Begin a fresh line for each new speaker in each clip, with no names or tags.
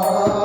Hare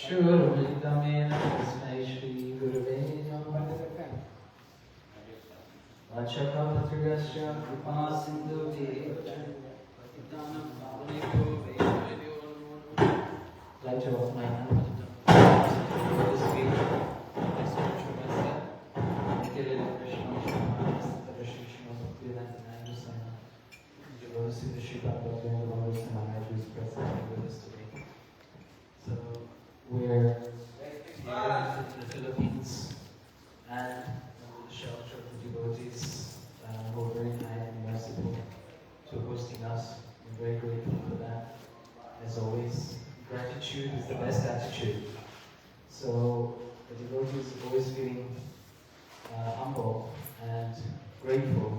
Shurvitamen Tasmai Shri Gurave Namaha Vachakapatriyasya Kripa Sindhu Patitanam Pavanebhyo Vaishnavebhyo like to offer my hand for this week, spiritual myself, Nikila Krishna Shamanas, Krishna Bhaktivedanta Naidu Sama, Devosi the Shiva Bhaktivedanta Lord Sama, who is present with us today. So we're here in the Philippines and under the shelter of the devotees who are very kind and merciful to hosting us. I'm very grateful for that. As always, gratitude is the best attitude. So the devotees are always feeling humble and grateful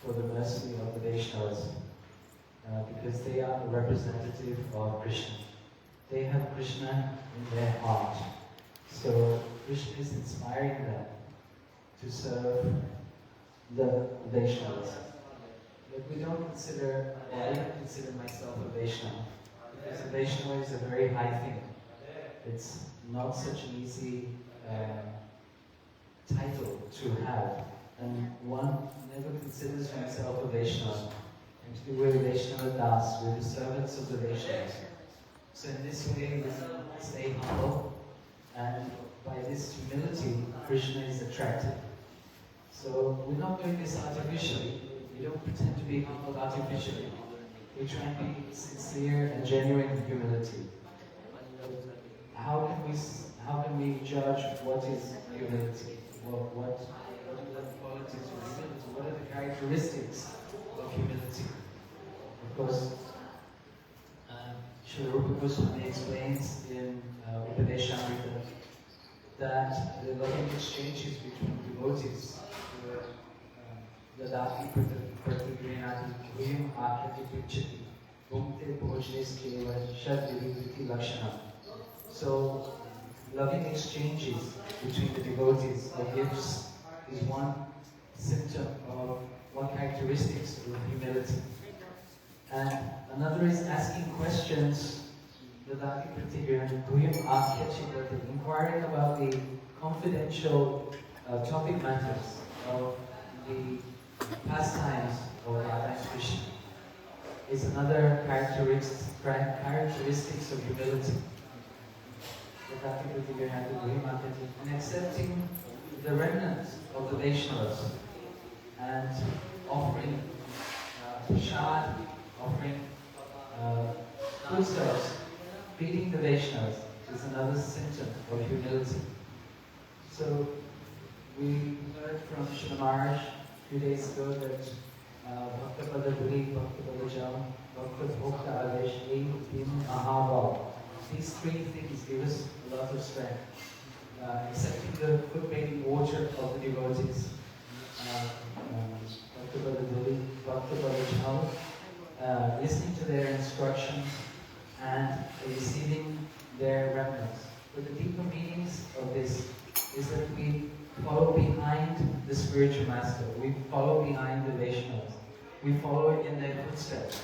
for the mercy of the Vaishnavas because they are the representative of Krishna. They have Krishna in their heart. So Krishna is inspiring them to serve the Vaishnavas. But we don't consider, or I don't consider myself a Vaishnava. Because a Vaishnava is a very high thing. It's not such an easy title to have. And one never considers himself a Vaishnava. Actually, we're Vaishnava Das, we're the servants of the Vaishnavas. So in this way, we stay humble, and by this humility, Krishna is attracted. So we're not doing this artificially. We don't pretend to be humble artificially. We try and be sincere and genuine in humility. How can we judge what is humility? What are the qualities of humility? What are the characteristics of humility? Of course, Srila Rupa Goswami explains in Upadeshamrita that the loving exchanges between devotees were Dadati Pratigrinati Kuyam Akrati Pichati Bhumte Bhojnes Keva Shad Vivikriti Lakshana. So, loving exchanges between the devotees or gifts is one symptom of one characteristics of humility. And another is asking questions, inquiring about the confidential topic matters of the pastimes of Radha and Krishna. Is another characteristics of humility. And accepting the remnants of the Vaishnavas and offering prasad, offering foodstuffs, feeding the Vaishnavas is another symptom of humility. So we heard from Srila Maharaj a few days ago that Bhakta Pada Bhuli, Bhakta Pada Jam, Bhakta Bhokta Adesh, Aim, Bhim, Ahava. These three things give us a lot of strength. Accepting the food-making water of the devotees, Bhakta Pada Bhuli, Bhakta Pada Jam, listening to their instructions and receiving their remnants. But the deeper meanings of this is that we follow behind the spiritual master. We follow behind the Vaishnavas. We follow in their footsteps.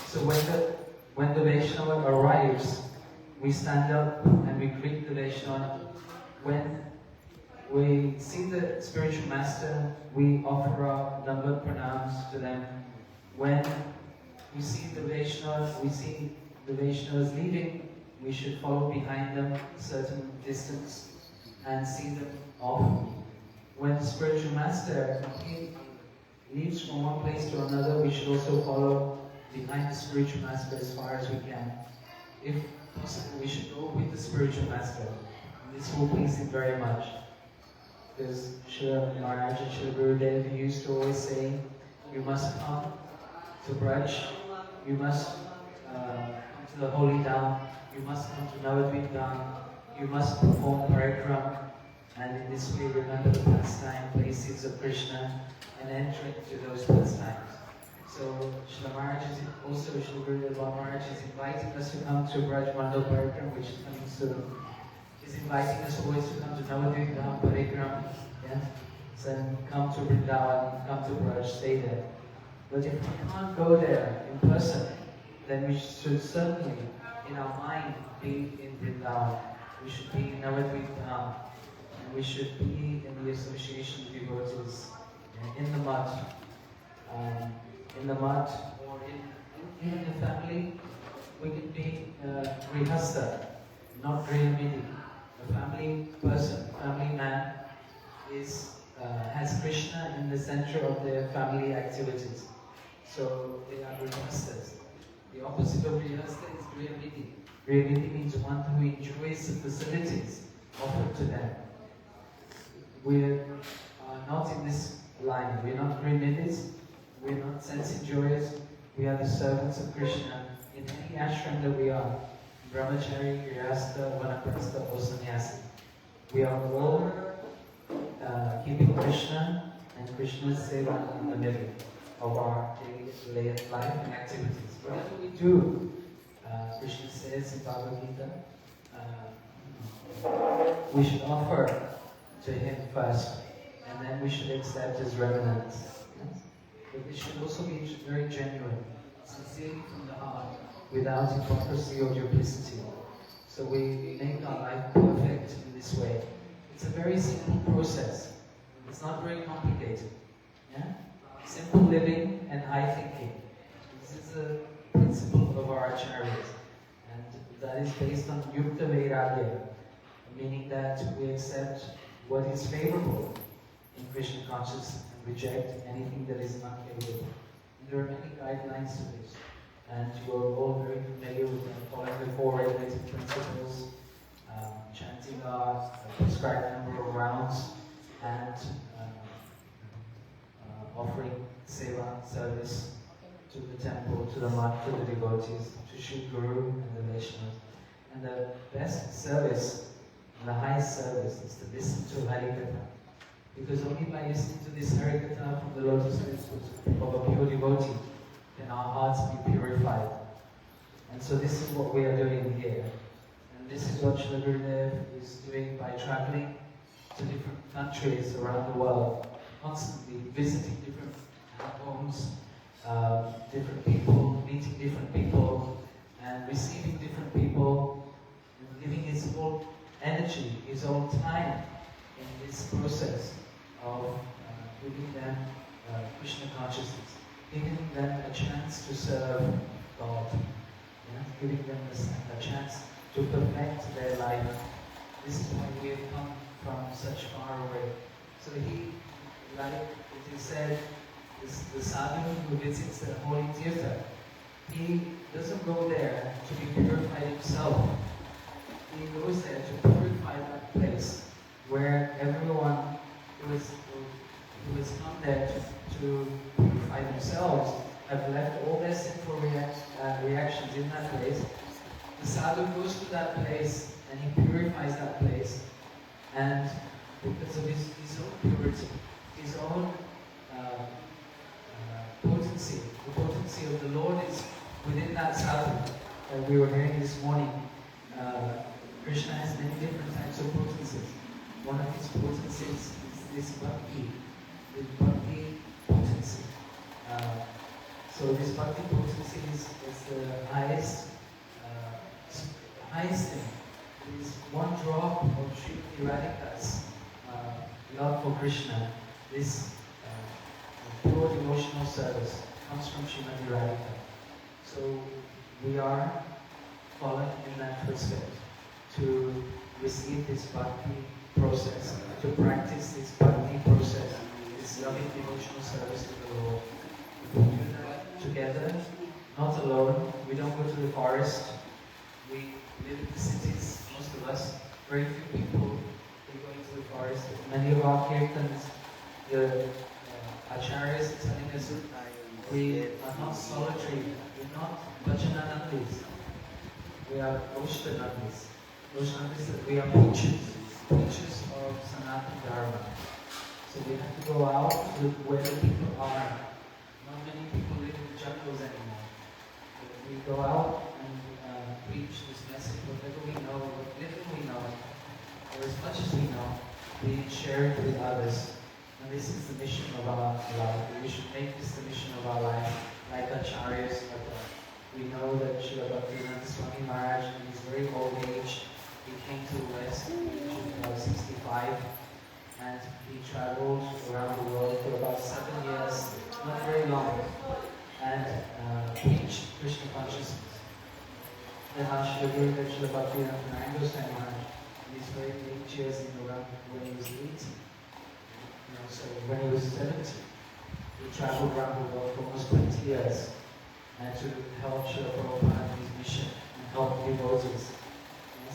So when the Vaishnava arrives, we stand up and we greet the Vaishnava. When we see the spiritual master, we offer our Dandavat pranams to them. When we see the Vaishnavas leaving, we should follow behind them a certain distance and see them off. When the spiritual master leaves from one place to another, we should also follow behind the spiritual master as far as we can. If possible, we should go with the spiritual master. This will please him very much. Because Srila Maharaj and Srila Gurudev used to always say, you must come to Braj, you must come to the Holy Dham, you must come to Navadvip Dham, you must perform parikram, and in this way remember the pastime, places of Krishna, and enter into those pastimes. So Srila Maharaj is also, Srila Gurudev Maharaj is inviting us to come to Braj Mandal Parikram, which is coming soon. He's inviting us always to come to Navadvip Dham Parikram, yeah? So come to Vrindavan, come to Braj, stay there. But if we can't go there in person, then we should certainly, in our mind, be in Vrindavan. We should be Navadvip Dham. And we should be in the association of devotees, in the mud, or even in family. We can be Grihastha, not Grihmidi. A family person, family man, has Krishna in the center of their family activities. So they are Grihasthas. The opposite of Grihastha is Grihmidi. Grihmidi means one who enjoys the facilities offered to them. We are not in this line. We are not Grihmidis. We are not sense enjoyers. We are the servants of Krishna in any ashram that we are. Brahmachari, Grihastha, Vanaprastha, or Sannyasi. We are all keeping Krishna and Krishna's seva in the middle of our daily life and activities. Whatever we do, Krishna says in Bhagavad Gita, we should offer to him first, and then we should accept his remnants. Yes? But this should also be very genuine, sincerely from the heart, without hypocrisy or duplicity. So we make our life perfect in this way. It's a very simple process. It's not very complicated. Yeah? Simple living and high thinking. This is a principle of our acharyas. And that is based on yukta vairagya, meaning that we accept what is favorable in Krishna consciousness and reject anything that is not favorable. And there are many guidelines to this. And you are all very familiar with them, following the 4 regulated principles, chanting a prescribed number of rounds, and offering seva, service to the temple, to the mat, to the devotees, to Shri Guru and the Vaishnavas. And the best service, and the highest service, is to listen to Harikatha. Because only by listening to this Harikatha from the lotus feet of a pure devotee, then our hearts be purified. And so this is what we are doing here. And this is what Srila Gurudev is doing by traveling to different countries around the world, constantly visiting different homes, different people, meeting different people, and receiving different people, and giving his whole energy, his whole time in this process of giving them Krishna consciousness, giving them a chance to serve God, giving them a chance to perfect their life. This is why we have come from such far away. So he, like it is said, the sadhu who visits the holy tirtha, he doesn't go there to be purified himself. He goes there to purify that place where everyone who has come there to purify themselves have left all their sinful reactions in that place. The sadhu goes to that place and he purifies that place, and because of his own purity, his own potency, the potency of the Lord is within that sadhu. We were hearing this morning, Krishna has many different types of potencies. One of his potencies is this bhakti, potency. So this bhakti potency is the highest thing. It is one drop of Srimati Radhika's love for Krishna. This pure devotional service comes from Srimati Radhika. So we are following in that footstep to receive this bhakti process, to practice this bhakti process, this loving devotional service to the Lord. We do that together, not alone. We don't go to the forest. We live in the cities, most of us. Very few people we go into the forest. Many of our kirtans, the acharyas are telling us we are not solitary. We're not bhajananandis. We are Vaishnavas. We are preachers of Sanatana Dharma. So we have to go out to where the people are. Not many people live in the jungles anymore. But we go out and preach this message, whatever we know, what little we know, or as much as we know, we share it with others. And this is the mission of our life. We should make this the mission of our life, like acharyas. We know that Srila Bhaktivinoda Swami Maharaj, in his very old age, he came to life, and he traveled around the world for about 7 years, not very long, and preached Krishna consciousness. Then Srila Gurudev Srila Bhaktivedanta Goswami Maharaj, in his very late years in around when he was 80, so when he was 70, he traveled around the world for almost 20 years and to help Srila Prabhupada in his mission and help devotees.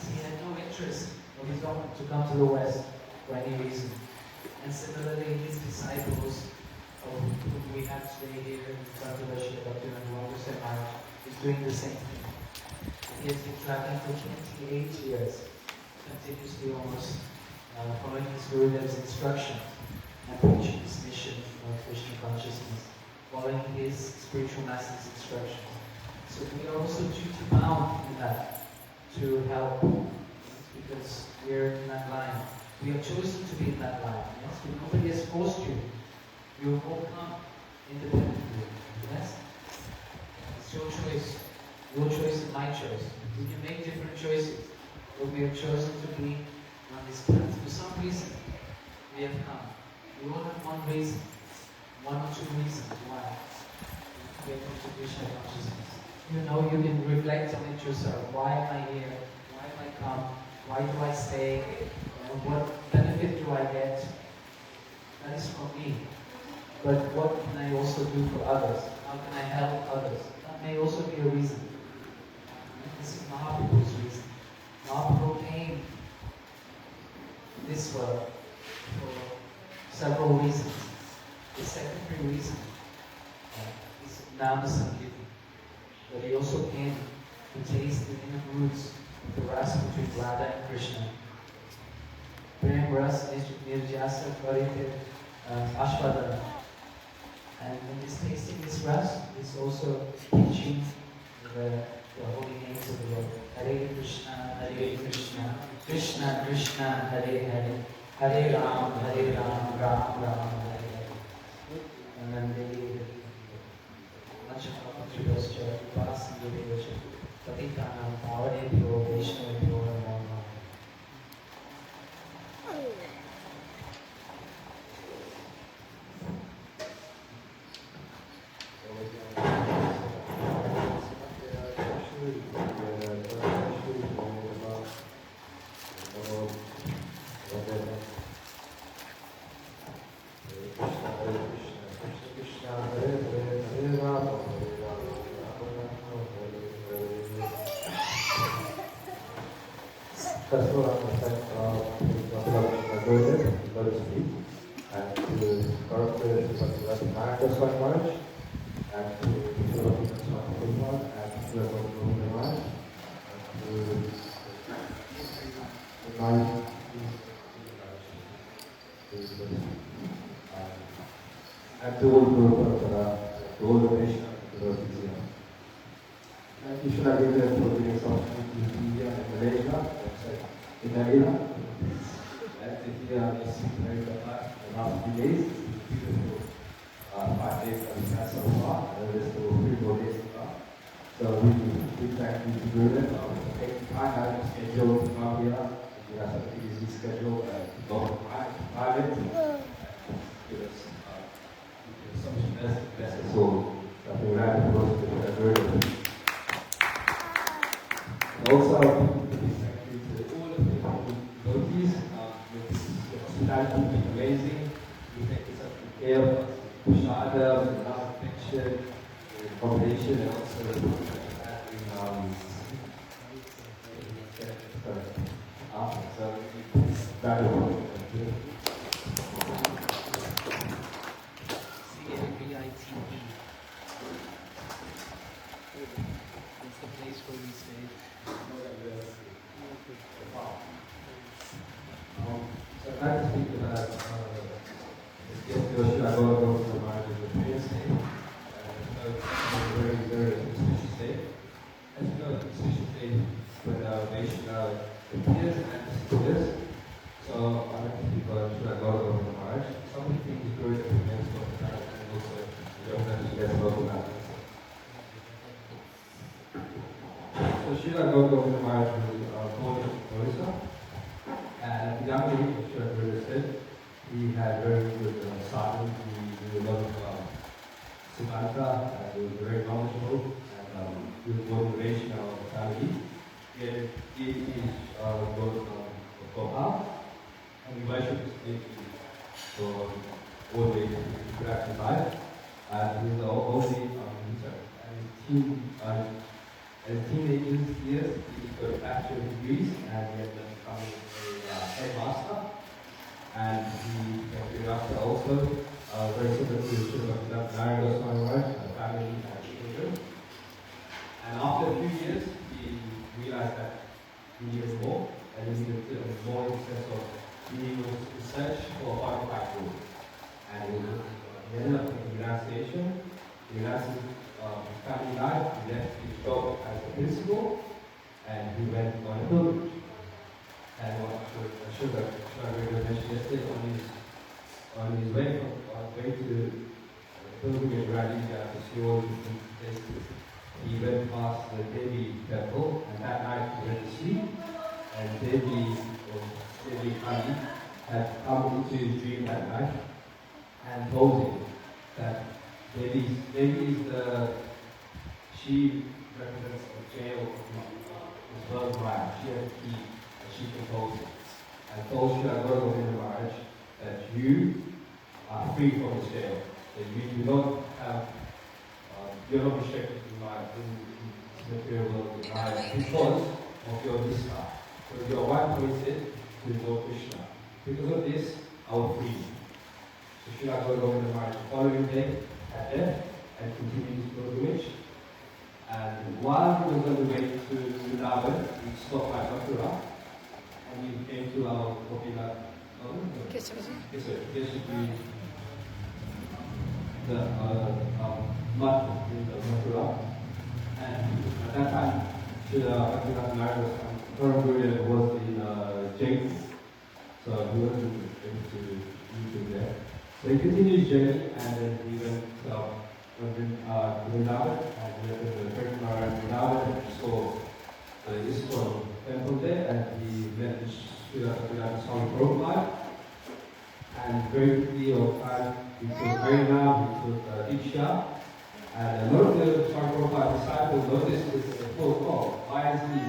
He had no interest of his own to come to the West for any reason. And similarly, his disciples, whom we have today here in front of us, Srila Bhaktivedanta Goswami Maharaj, is doing the same thing. He has been traveling for 28 years, continuously almost, following his Gurudev's instruction and preaching his mission of Krishna consciousness, following his spiritual master's instructions. So we are also duty bound in that to help, because we are in that line. We have chosen to be in that line. Yes? Nobody has forced you. You have all come independently. Yes? It's your choice. Your choice and my choice. We can make different choices, but we have chosen to be on this path. For some reason, we have come. We all have one reason, one or two reasons why we have come to Krishna consciousness. You know, you can reflect on it yourself. Why am I here? Why am I come? Why do I stay? What benefit do I get? That is for me. But what can I also do for others? How can I help others? That may also be a reason. This is Mahaprabhu's reason. Mahaprabhu came in this world for several reasons. The secondary reason is Nama Sankirtan. But he also came to taste the inner roots of the rasa between Radha and Krishna. Prem Ras Nirjasa Karite Ashvadana. And in this tasting this ras, is also teaching the holy names of the Lord. Hare Krishna, Krishna Krishna, Hare Hare, Hare Ram, Ram Ram, Hare Hare. And then they Lachapatridascha, Vasindevascha, Patitanam, Pavanebhyo, Vaishnavebhyo, Namo Namaha.
First of all, I want to thank Gurudeva, let us speak, and to Bhaktivedanta Maharaj, and to Bhaktivedanta Swami and to Bhaktivedanta Maharaj, and to all Guru Parampara, to all the Vaishnavas, to all the Vaishnavas. Thank you, Srila Gurudev, for giving us opportunity to be here in Malaysia, in Manila. And to hear me speak very well the last few days. It's beautiful 5 days that we've had so far, and there's still 3 more days to come. So we big thank you to Gurudev for taking time out of the schedule to come here. We have such a busy schedule and go private. Give us so much blessing. So that we ran to work with Gurudev. Also, thank you to all of the devotees. Your hospitality has been amazing. You take such good care of us. Prashada, the last affection, the accommodation, and also the so it's very well.
CAVITP. It's the place where we stay.
So I'd like to speak about Yoshua Guru Maharaj is a famous day. It's a very, very auspicious day. As you know, it's an auspicious day when Vaishnava appears and disappears. So I'd like to speak about Yoshua Guru Maharaj. So many things Guru has spoken about, and also Yogananda has spoken about. So Srila Guru Maharaj was born in Orissa, and at the young age of said, he had very good sadhana. He knew a lot of Siddhanta, and he was very knowledgeable, and with motivation of the family. He had his both Gopal, and he worshipped his for all the way to actually life. And he's the only, as teenagers years, he got a bachelor's degrees, and he had become a headmaster. And he became a master also, very similar to Srila Narayana Goswami Maharaj, family and children. And after a few years, he realized that he needed more, and he needed more in the sense of he needed to search for a qualified role. And he ended up in the United States. He realized his family life, he left his job as a principal, and he went on a pilgrimage. And what Sugar mentioned yesterday, on his way to the pilgrimage around India to see all the different places, he went past the Devi temple, and that night he went to sleep, and Devi Kali had come into his dream that night and told him that Devi is she represents the jail of his birthright. She has a key that she controls it. And told Srila Gauranga Maharaj that you are free from this jail. That you do not have, you're not restricted in this material world of life because of your nista. So you are one pointed to Lord Krishna. Because of this, I will free you. So Srila Gauranga Maharaj, the following day, had left and continued his pilgrimage. And while he was on the way to Vrindavan, he stopped by Mathura, and he came to our Gopinath. This should be the mud in the Mathura. And at that time, Srila Bhaktivinoda Narayana was in Jaipur, so he wasn't able to meet him there. So he continued his journey, and then he went Vrindavan, and he went to the Krishna and Vrindavan, and he saw the ISKCON temple there, and he met Srila Swami Prabhupada. And very quickly over time, he took Harinam, he took Diksha, and a lot of the Swami Prabhupada disciples noticed this and thought, oh, why is he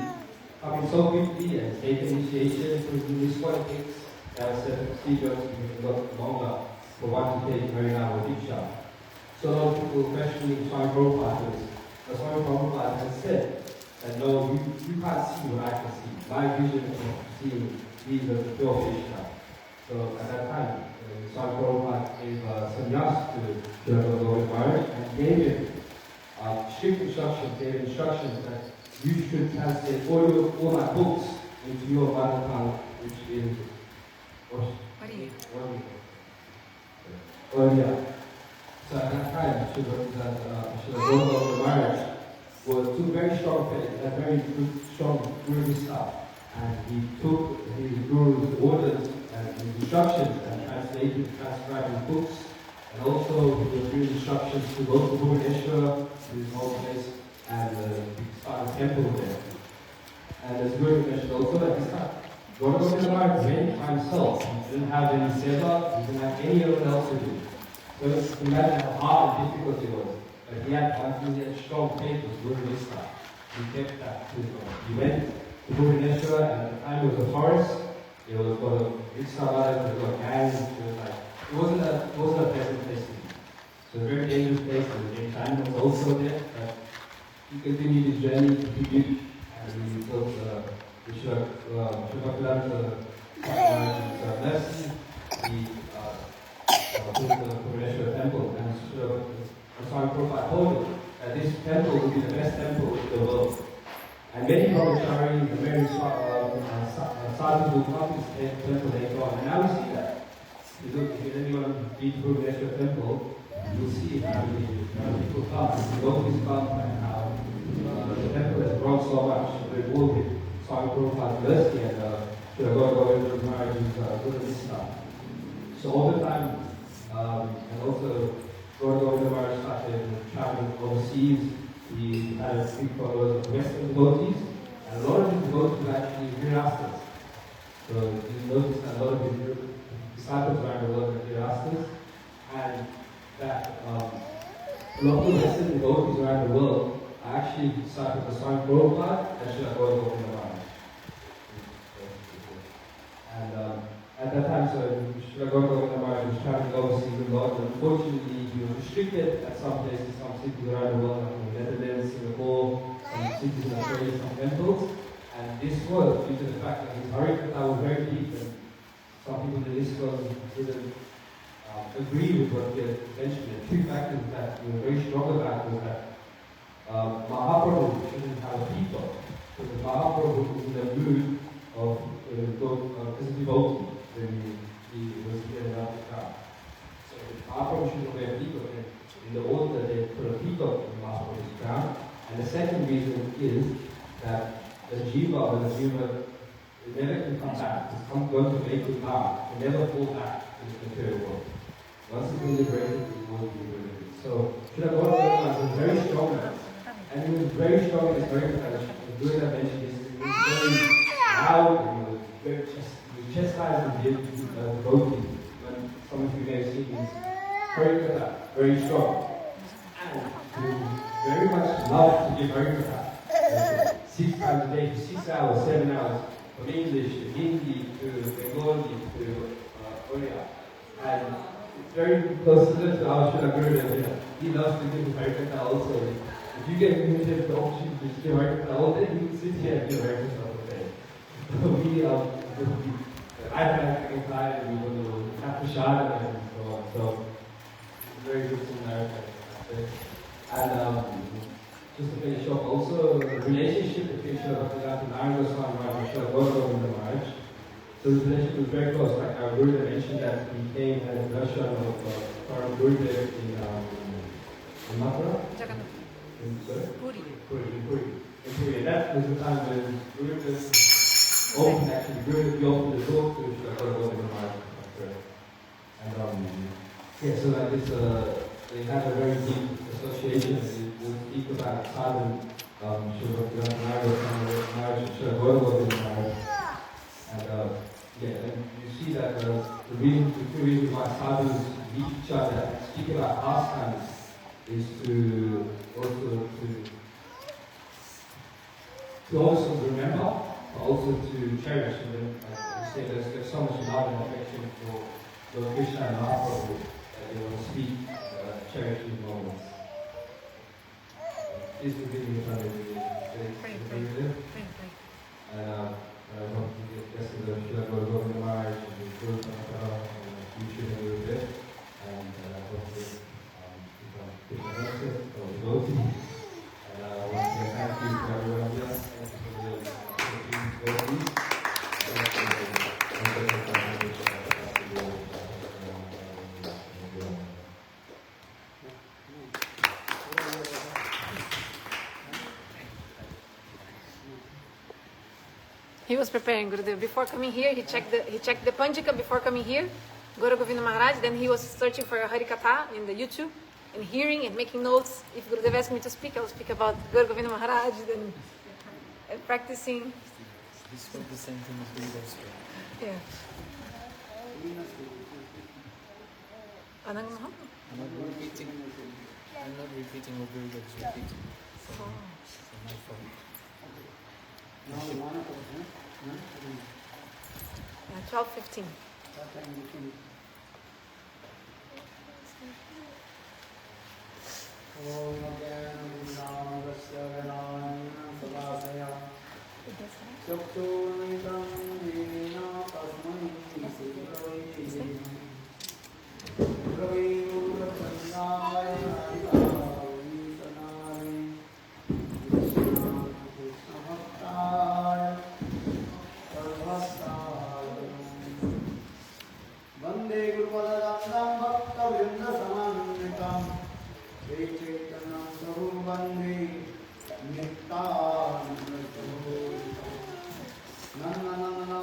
coming so quickly and taking initiation to this one takes there was a procedure to make a lot longer for one to take Harinam or Diksha. So a lot of people questioning Swami Prabhupada is, but Swami Prabhupada has said that no, you can't see what I can see. My vision of seeing these are the pure Krishna. So at that time, Swami Prabhupada gave sannyas to Srila Gauranga Maharaj and gave him strict instructions that you should translate all my books into your mother tongue, which is Oriya. So at that time, Srila Gauranga Maharaj was two very strong faith, a very good, strong Guru staff. And he took his Guru's orders and his instructions and transcribed his books. And also he was giving instructions to go to Bhubaneswar, to his home place, and start a temple there. And as Guru mentioned also that he started Gauranga Maharaj went by himself. He didn't have any seva, he didn't have anyone else to do. So imagine how hard and difficult it was. But he had strong faith with Guru Vista. He kept that to him. He went to Bhubaneswar, and at the time it was a forest. It was full of rickshaws, there were gangs, it wasn't a pleasant place to be. So a very dangerous place, and the Jain was also there. But he continued his journey, and he built the Srila mercy. He built the Bhubaneswar temple, and Swami Prabhupada told him that this temple will be the best temple in the world. And many brahmacharis and many sadhus will come to this temple later on. And now we see that. If anyone been to Bhubaneswar temple, you'll see how many people come. Devotees come, and how the temple has grown so much. They've all been Swami Prabhupada's mercy and Srila Gauranga Maharaj's goodness stuff. So all the time, and also Gauranga Maharaj started traveling overseas. He had a big followers of Western devotees, and a lot of his devotees were actually Virastas. So you notice that a lot of his disciples around the world that Erasmus, and that a lot of the Western devotees around the world are actually disciples of Swami Prabhupada and Srila Gaura Maharaj. And at that time, so Srila Gaura Maharaj was traveling overseas a lot, and unfortunately he was restricted at some places, some cities around the world, like in the Netherlands, Singapore, some cities in Australia, some temples. And this was due to the fact that his Harikatha was very deep, and some people in this world didn't agree with what he had mentioned. The two factors that we were very strong about was that Mahaprabhu shouldn't have a people, because Mahaprabhu was in the mood of as a devotee when he was here in Africa. So Mahaprabhu shouldn't wear a peacock, and in the order they put a peacock in Mahaprabhu's crown. And the second reason is that the jiva never can come back. It's going to make it back. It never fall back into the material world. Once it's been liberated, it will be liberated. So Srila Gaura was very strong at it. And he was very strong in his very knowledge. Doing that mention, he was very loud, and he was very chastising the devotee. When some of you may have seen his Harikatha, very strong. And he very much loved to give Harikatha. 6 times a day for 6 hours, 7 hours, from English to Hindi to Bengali to Oriya. And it's very close to our Srila Gurudev. He loves to give Harikatha also. If you get the opportunity to give Harikatha all day, you can sit here and give Harikatha all day. I've had a time and we want to have prasad and so on. So it's very good to know. And just to finish off, also the relationship between Srila Bhaktivedanta Narayana Goswami Maharaj and Srila Gaura Maharaj. So the relationship was very close. Like our Gurudev mentioned that he came and had a darshan of our Gurudev in Mathura.
Puri.
In Puri. And that was the time when Gurudev opened, actually, Gurudev opened the door to Srila Gaura Maharaj. And yeah, so like this, they had a very deep association. We'll speak about sadhu, Srila Bhaktivedanta Narayana Maharaj and Srila Gaura Maharaj. And yeah, and you see that the two reasons why sadhus meet each other and speak about pastimes is to also remember, but also to cherish. And then, like you say, there's so much love and affection for Lord Krishna and Mahaprabhu that they want to speak, cherish these moments. Please forgive me if I really and I hope you get blessed with the Srila Gaura Maharaj and the Guru Parampara and the future that we will get. And I hope that you can keep the message or devotee. And once again, thank you to everyone here. Thank you for the devotees.
He was preparing Gurudev before coming here. He checked the Panjika before coming here. Gaura Govinda Maharaj. Then he was searching for a Harikatha in the YouTube and hearing and making notes. If Gurudev asked me to speak, I will speak about Gaura Govinda Maharaj. Then practicing.
This was the same thing as Gurudev.
Yeah. Anang Maha?
I'm not repeating what Gurudev is repeating. So my fault.
Yeah, 12:15.
Na na na na na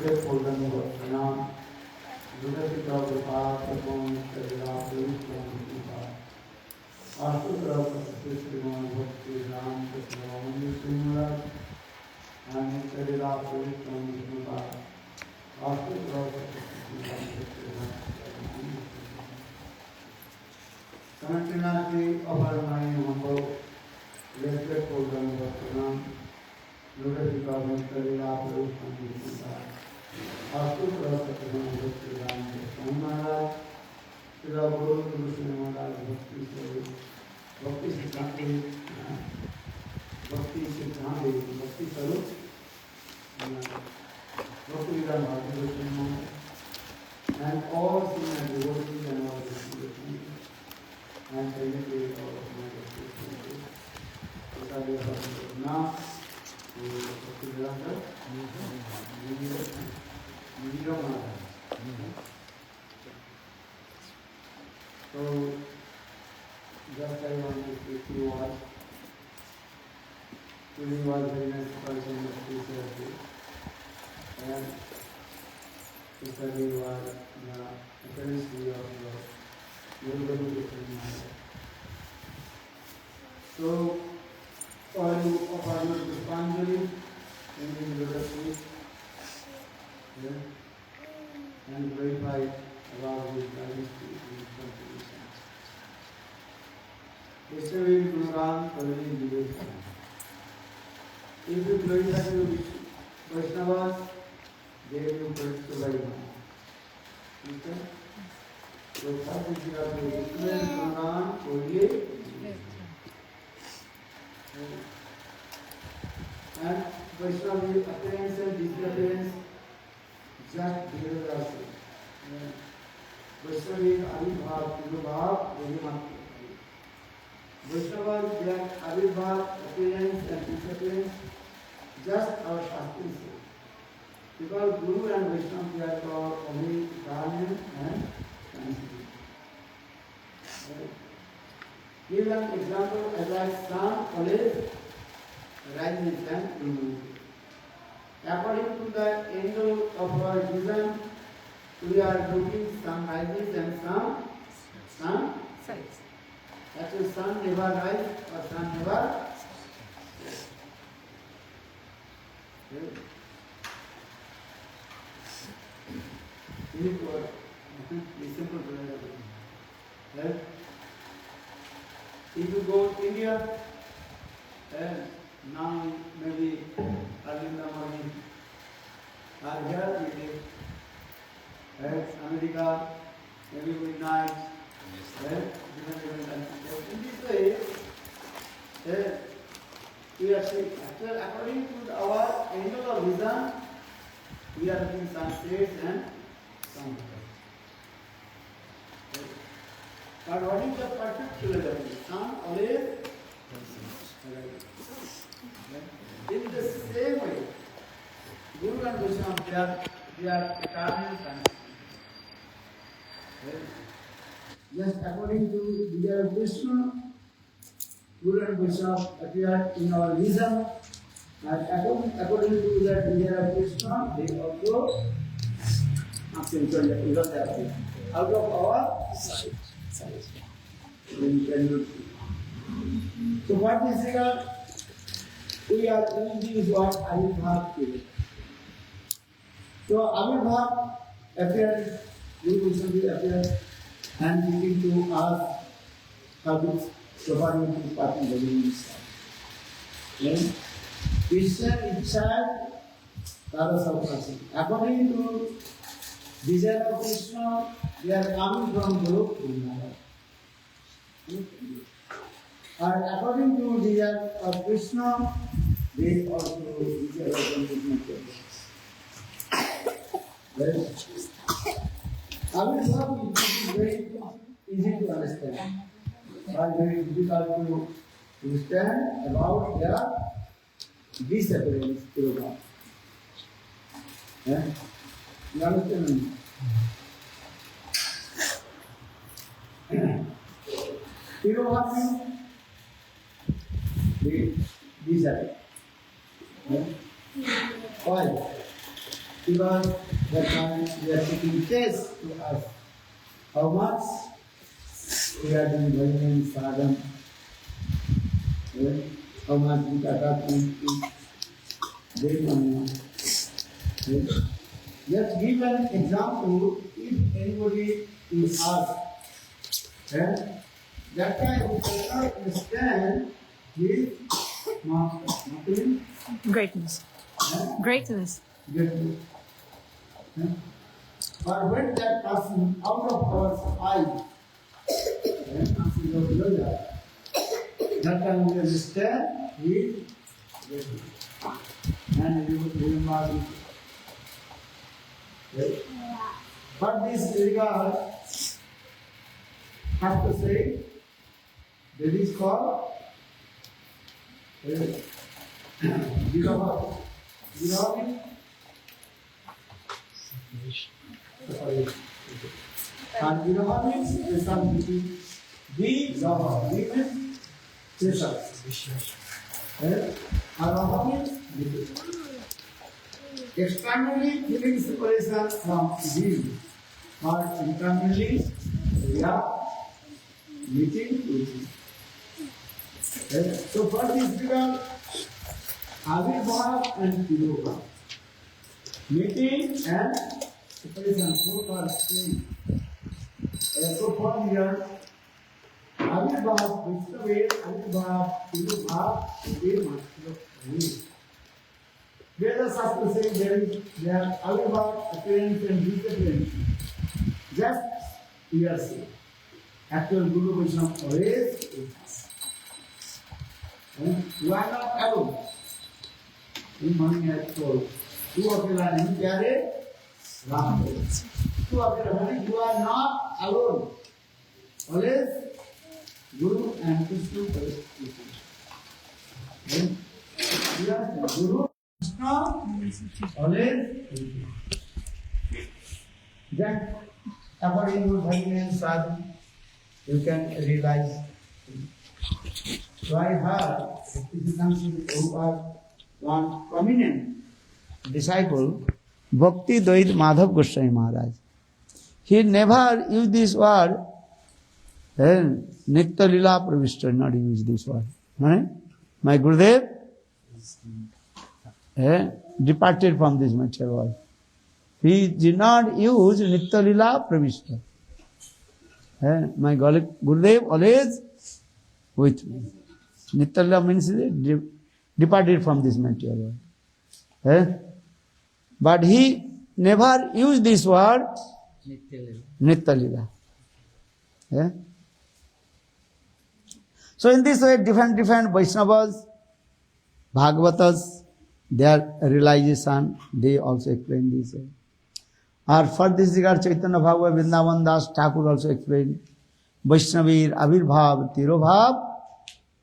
Let's hold them over. Now, lotus feet of the path, the phone, the last week from the path. After the Srimad Bhakti Ram Krishna Srimad and the last week from the path. After the Commenting of our mind, humble, respect for them, Bhakti lotus feet of the last week from the path. After the Maharaj, Srila Guru Krishna Maharaj Bhakti Siddhanti, Bhakti Siddhanti, Bhakti Sarup, Bhakti Vedanta Bhakti Krishna, and all senior devotees and all the devotees, and technically all of my devotees. These are the Bhakti now, Bhakti Vedanta, so, just I want to speak to you all. Today was very nice person of PCRP. And yesterday was the appearance of the Guru Krishna. So, for you, offer you Pushpanjali in the lotus feet. And verify about his majesty and contribution. Yesterday, Guru Ram Kalani Vivek. If you glorify the Vaishnavas, they will praise the Vaishnavas. Understand? So, first we have to declare Guru Ram Kalani. And Vaishnava appearance and disappearance. Just below us. Vaishnava Abhibhav, Gurubhav, Vedimat. Vaishnava, their Abhibhav, appearance and disappearance, just our Shastri says. Because Guru and Vaishnava, they are called only Brahmin and Sanskrit. Give an example as like sun, always rises and removes. According to the angle of our vision, we are looking some rises and some sets. Actually, sun never rises or sun never sets. This is what is simple to right? If you go to India, now maybe early in the morning, or here we live, right? America, maybe midnight, right? Different countries. In this way, we are seeing, according to our angle of vision, we are looking sunsets and sunset. But what is the particular definition? Sun always in the same way, Guru and Vaishnava, they are eternal consciousness. Just according to Vijaya Krishna, Guru and Vaishnava appear in our vision, and according to that Vijaya Krishna, they also appear out of our sight. So what is here? We are doing this what Abhibhav period. So Abhibhav appeared, Guru Vaishnava appeared, and begin to ask how this providing to party living is. Krishna Ichad Tarasapasi. According to desire of Krishna, they are coming from Guru Krishna. And according to desire of Krishna, they also desire of Krishna. Abhibhav is very easy to understand, but very difficult to understand about their disappearance program. You understand? You know what I mean? They disappear. Why?
because that time we are taking test to us how much we are doing bhajan, sadhana, how much we are talking to them. Just give an example, if anybody is asked, that time we cannot understand his master. Nothing?
Greatness. Greatness.
Greatness. But when that person out of our eyes, that time we understand his greatness. And we will remember it. Right? But this regard, have to say, that is called Viroha. Viroha means separation. And Viroha means pressure between Viroha. V means pressure. Aroha means between. Externally feeling separation from these, but internally we are meeting with it. So first is because Avirbhav and Tiroga. Meeting and separation, both are same. So for here, Avirbhav, Vishnave, Avirbhav, Tiroga, they must Vedas Shastra says there are Avirbhav, appearance and disappearance. Just hearsay. Actual Guru Vaishnava always is us. You are not alone. In Mani has told, "Tu akela nahi pyare, Ram hai." Tu akela nahi, you are not alone. Always Guru and Krishna always is us. Guru always that according to Bhajan and Sadhu, you can realize. So I heard who are one prominent disciple, Bhakti Doit Madhav Goswami Maharaj. He never used this word, Nitya Lila Pravishta, not use this word. Right? My Gurudev departed from this material world. He did not use Nitya Lila Pravishta. My Gurudev always with me. Nitya Lila means departed from this material world. But he never used this word Nitya Lila. So in this way, different Vaishnavas, Bhagavatas, their realization, they also explain this way. Or for this regard, Chaitanya Bhagavad Vrindavan Das Thakur also explained, Vaishnavir Avirbhav Tirobhav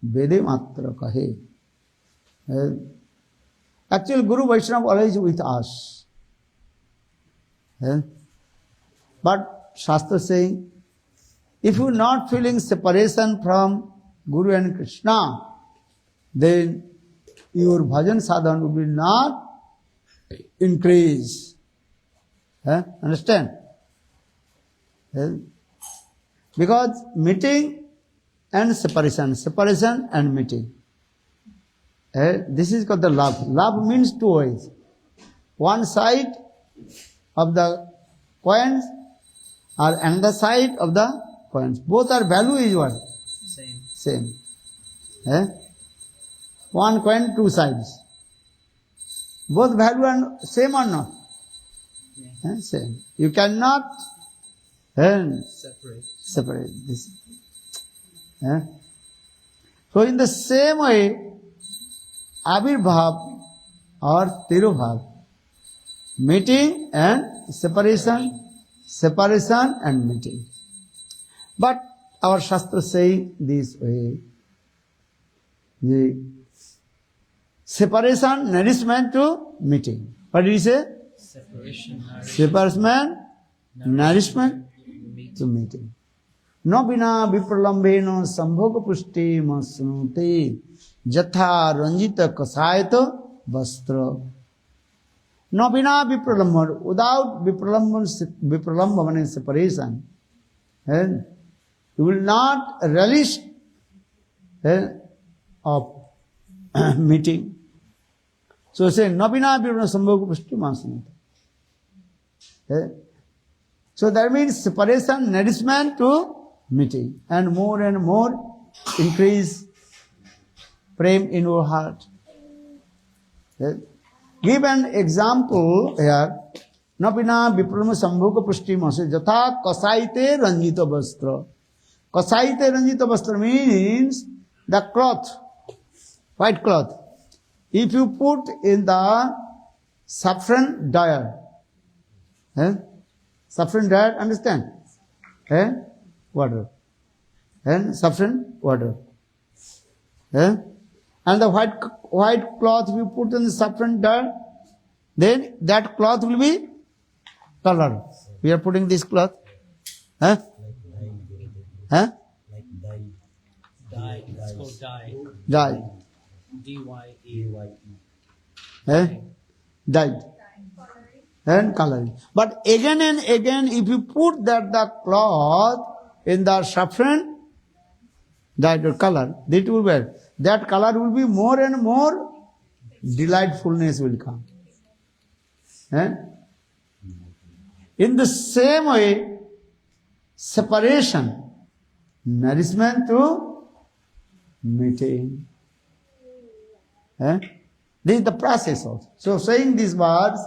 Vede Matra Kahe. Actually, Guru Vaishnava always with us. But Shastra saying, if you are not feeling separation from Guru and Krishna, then your bhajan sadhana will not increase. Understand? Because meeting and separation and meeting. This is called the love. Love means two ways. One side of the coins or another side of the coins. Both are value is what? Same. One coin, two sides. Both value and same or not? Same. You cannot separate this. So in the same way, Avirbhav or Tirobhav, meeting and separation and meeting. But our Shastra saying this way, the separation, nourishment to meeting. What did he say? Separation, nourishment to meeting. No bina vipralambeno sambhoga pushti masnute jatha ranjita kasayato vastra. Nabina vipralambha, without vipralambha means separation, you will not relish of meeting. So say, Nabina vipralambha sambhoga pushti masanata. So that means separation, nourishment to meeting, and more increase prem in your heart. Give an example here. Napina vipralambha sambhoga pushti mase jatha kasaite ranjita vastra. Kasaite ranjita vastra means the cloth, white cloth. If you put in the saffron dye, saffron dye, understand? Water. And saffron water. And the white cloth you put in the saffron dye, then that cloth will be colored. We are putting this cloth.
Like dye. It's called dye.
Dye.
D-Y-E.
Dyed. And coloring. But again and again, if you put the cloth in the saffron dyed color, that color will be more and more delightfulness will come. In the same way, separation, nourishment to meeting. This is the process also. So saying these words,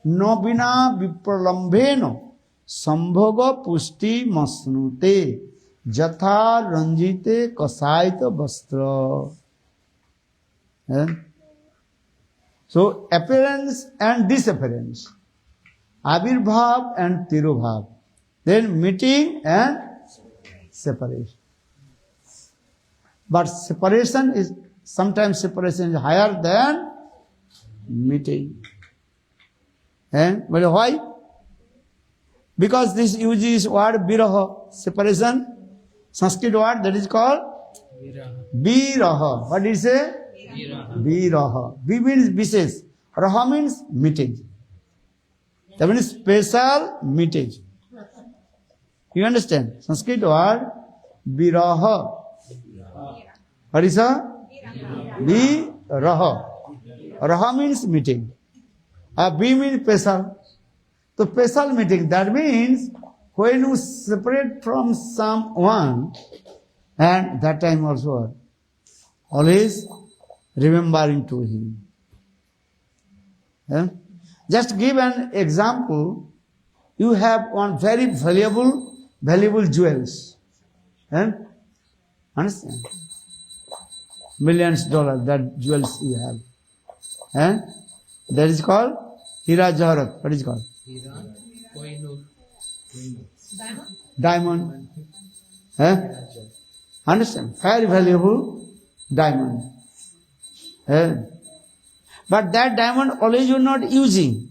Nobina vipralambheno sambhoga pushti masnute jatha ranjite kasaita vastra. So appearance and disappearance, avirbhav and tirobhav, then meeting and separation. But sometimes separation is higher than meeting. But why? Because this uses word viraha, separation. Sanskrit word that is called viraha. What did you say? Viraha. Vi means vishes. Raha means meeting. That means special meeting. You understand? Sanskrit word viraha. What is that? Viraha. Raha means meeting. B means special. So special meeting, that means when you separate from someone, and that time also, always remembering to him. Just give an example. You have one very valuable jewels. Understand? Millions of dollars, that jewels you have. That is called Hira Jawarat. What is it called?
Hira, Koinur.
Diamond. Understand? Very valuable diamond. But that diamond always you're not using.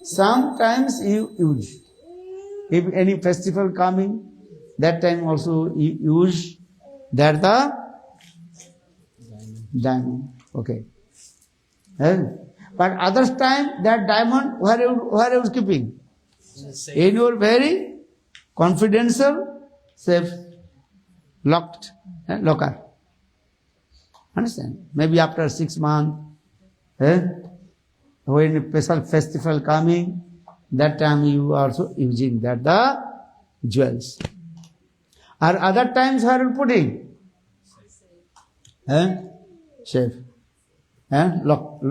Sometimes you use. If any festival coming, that time also you use. That the diamond. Okay. But other time, that diamond, where are you keeping? In your very confidential safe, locked locker. Understand? Maybe after 6 months, when a special festival coming, that time you are also using that the jewels. Or other times, where are you putting? Safe. Lock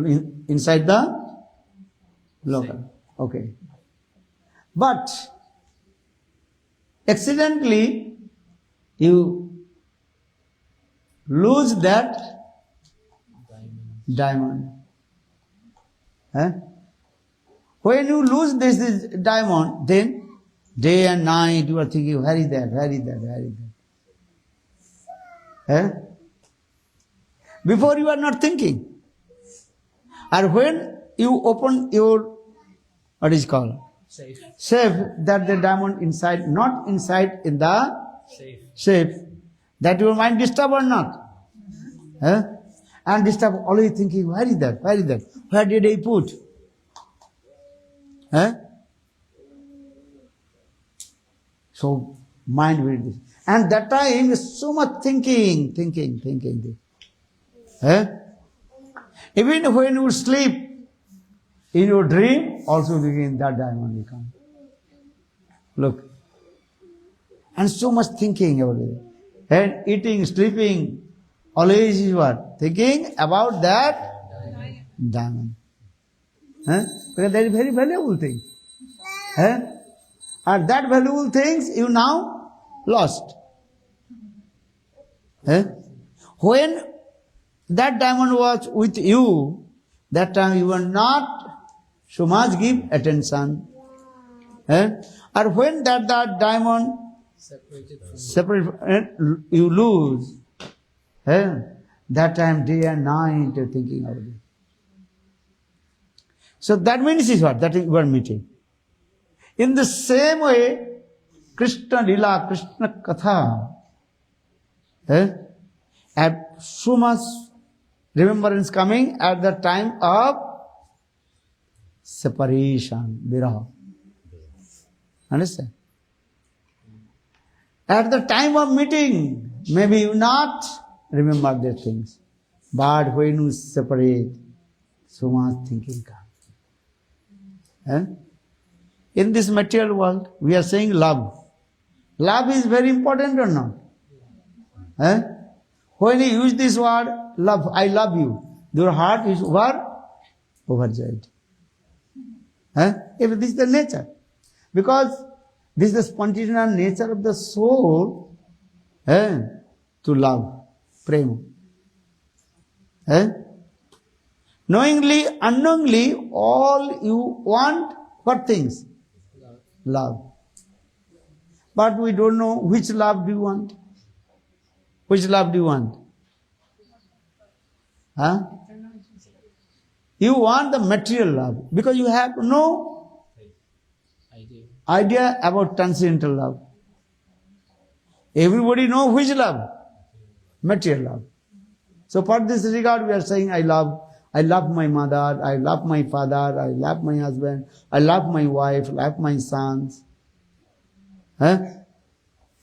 inside the locker. Okay. But accidentally you lose that diamond. When you lose this diamond, then day and night you are thinking, where is that? Before you are not thinking. Or when you open your, what is called? Safe, that the diamond inside, not inside in the safe, that your mind disturb or not? And disturb, always thinking, where is that? Where did I put? Eh? So, mind will this. And that time is so much thinking. Eh? Even when you sleep, in your dream, also begin that diamond will come. Look. And so much thinking about it. And eating, sleeping, always is what? Thinking about that diamond. Eh? Because that is very valuable thing. Eh? And that valuable things you now lost. Eh? When that diamond was with you, that time you were not so much give attention. Eh? Or when that diamond separate, you lose. Eh? That time day and night you're thinking about it. So that means is what? That you are meeting. In the same way, Krishna Lila, Krishna Katha, have so much remembrance coming at the time of separation, viraha. Understand? At the time of meeting, maybe you not remember the things. But when you separate, so much thinking comes. In this material world, we are saying love. Love is very important or not? When you use this word, love, I love you, your heart is overjoyed. If this is the nature. Because this is the spontaneous nature of the soul to love, prema. Knowingly, unknowingly, all you want, what things? Love. But we don't know which love do you want. Which love do you want? You want the material love because you have no idea about transcendental love. Everybody knows which love? Material love. So for this regard we are saying I love my mother, I love my father, I love my husband, I love my wife, I love my sons.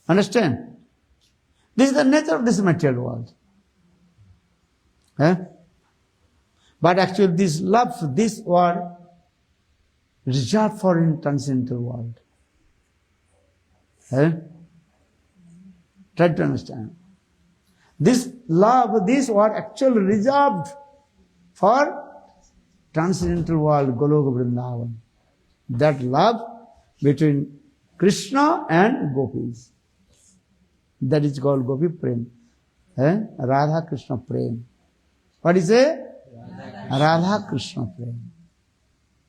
Understand? This is the nature of this material world. But actually this love, this word, reserved for in transcendental world. Try to understand. This love, this word actually reserved for transcendental world, Goloka Vrindavan. That love between Krishna and gopis. That is called Gopi Prem. Radha Krishna Prem. What is it? Radha Krishna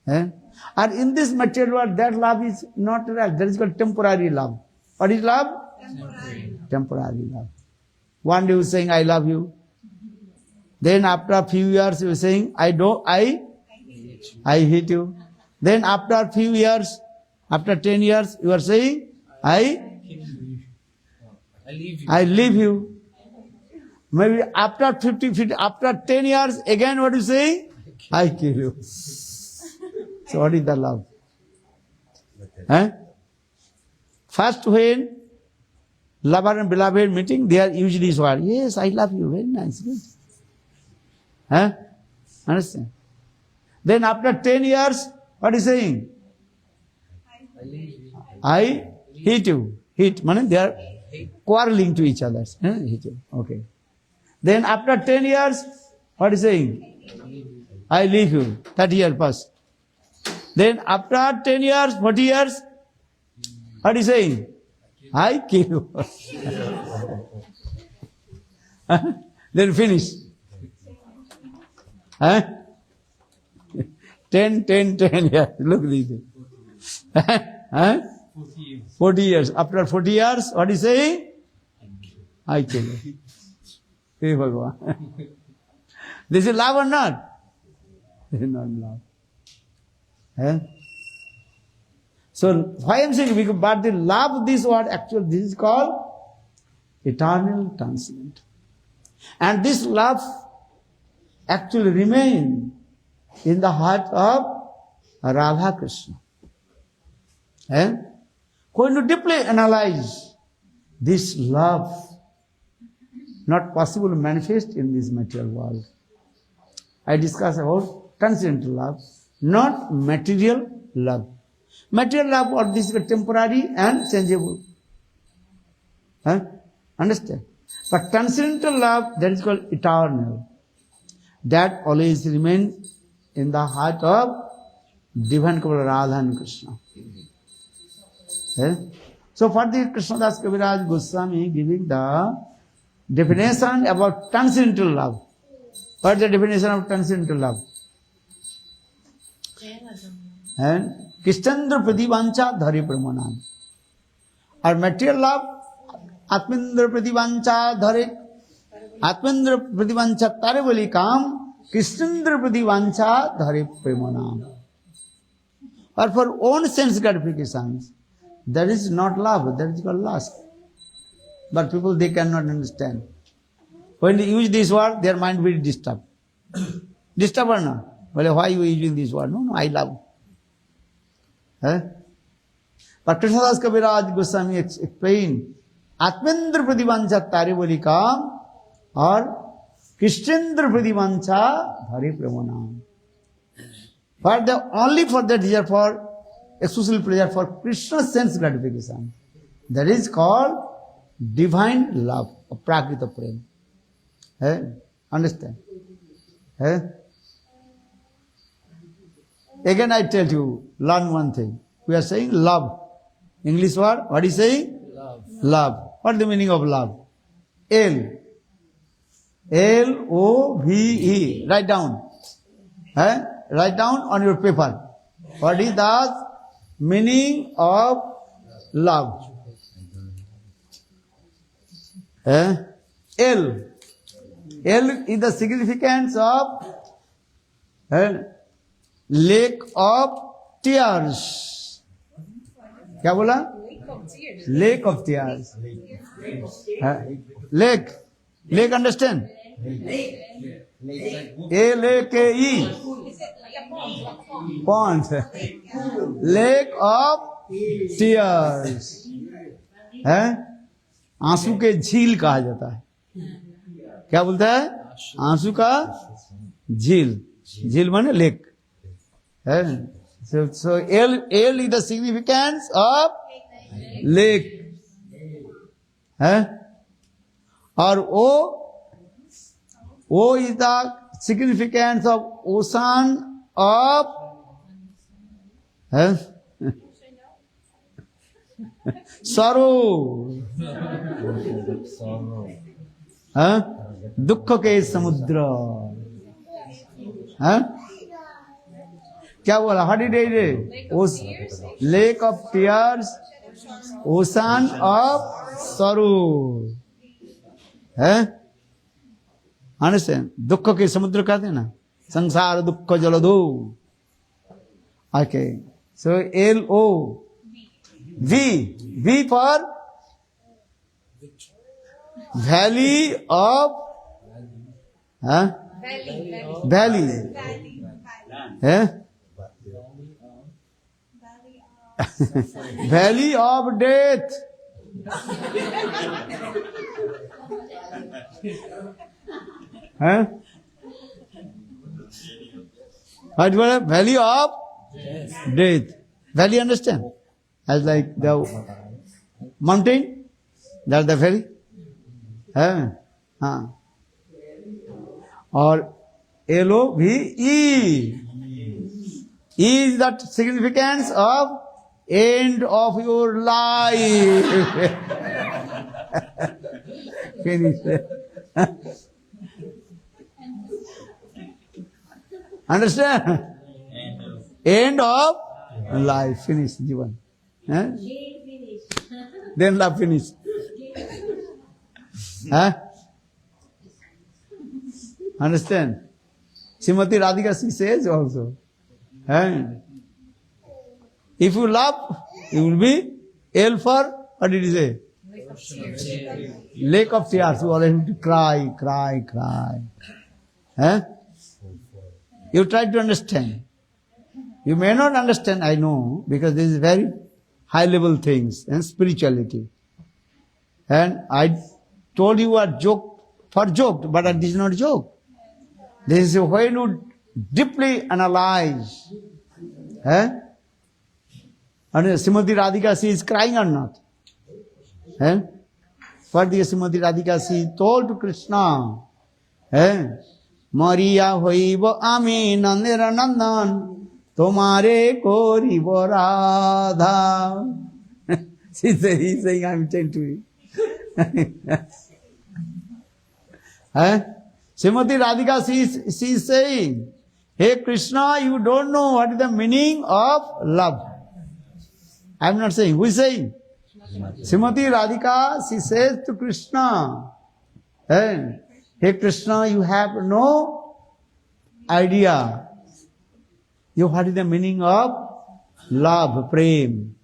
Prem. And in this material world, that love is not real. That is called temporary love. What is love? Temporary love. One day you are saying, I love you. Then after a few years you are saying, I hate you. Then after a few years, after 10 years, you are saying, I leave you. Maybe after 50, after 10 years, again what you say? I kill you. So what is the love? First when lover and beloved meeting, they are usually this word. Yes, I love you. Very nice. Good. Understand? Then after 10 years, what is saying? I hate you. Hate, meaning they are quarreling to each other. Hate you. Okay. Then after 10 years, what is saying? I leave you. 30 years pass. Then after 10 years, 40 years, what is saying? I kill you. Then finish. 10 years. Look this. 40 years. After 40 years, what is saying? I kill you. Hey Bhagavan. This is love or not? This is not love. So why I am saying, because, but the love, this word actually, this is called eternal transcendent. And this love actually remains in the heart of Radha Krishna. Going to deeply analyze this love, not possible to manifest in this material world. I discuss about transcendental love, not material love. Material love, what this is temporary and changeable. Understand? But transcendental love, that is called eternal. That always remains in the heart of Divine Couple Radha and Krishna. So for the Krishnadas Kaviraj Goswami giving the definition about transcendental love. What is the definition of transcendental love? And Krishnendra Pradivancha Dhari Pramanam. Or material love, Atmendra Pradivancha Dhare, Atmendra Pradivancha Tarevali Kam, Krishnendra Pradivancha Dhari Pramanam. Or for own sense gratifications, that is not love, that is called lust. But people, they cannot understand. When they use this word, their mind will disturb. Disturb or not? Well, why are you using this word? No, I love. But Krishnadas Kaviraj Goswami explained, Atmendra Pradivancha Tarivalikam or Krishnendra Pradivancha Dhari Pramanam. For the only for the desire for exclusive pleasure for Krishna's sense gratification. That is called divine love, or prakrita prem. Understand? Again I tell you, learn one thing. We are saying love. English word, what is saying?
Love.
Love. What is the meaning of love? L. L-O-V-E. Write down. Write down on your paper. What is the meaning of love? L. L is the significance of lake of tears. क्या बोला? Lake of tears. Lake. Lake, understand? L-A-K-E. Pond. Lake of tears. आंसू के झील कहा जाता है. क्या बोलता है? आंसू का झील. झील माने lake. So L is the significance of lake. Or O is the significance of ocean of sorrow. दुख के समुद्र. क्या बोला? How did I say? Lake of tears, ocean of sorrow. Understand? दुख के समुद्र कहते हैं ना, संसार दुख जलधो. Okay, so L-O. V for valley of valley. Valley of death. What is it? Valley of death. Valley, understand? As like the mountain, that's the valley. Or L-O-V-E. E is the significance of end of your life. Finish. Understand? End of life. Finish. Jivan. Then love finish. Understand? Srimati Radhika, she says also. If you love, it will be L for, what did you say? Lake of tears. You always have to cry, cry, cry. You try to understand. You may not understand, I know, because this is very high level things and spirituality. And I told you a joke for joke, but this is not joke. This is when you deeply analyze. And Srimati Radhika, she is crying or not? What the Srimati Radhika, she told to Krishna, Maria hoibo ami nandera nandan, tomare koribo Radha. He's saying, I'm telling to you. Srimati Radhika, she is saying, hey Krishna, you don't know what is the meaning of love. I'm not saying. Who is saying? Srimati Radhika, she says to Krishna, hey Krishna, you have no idea. What is the meaning of love, prem?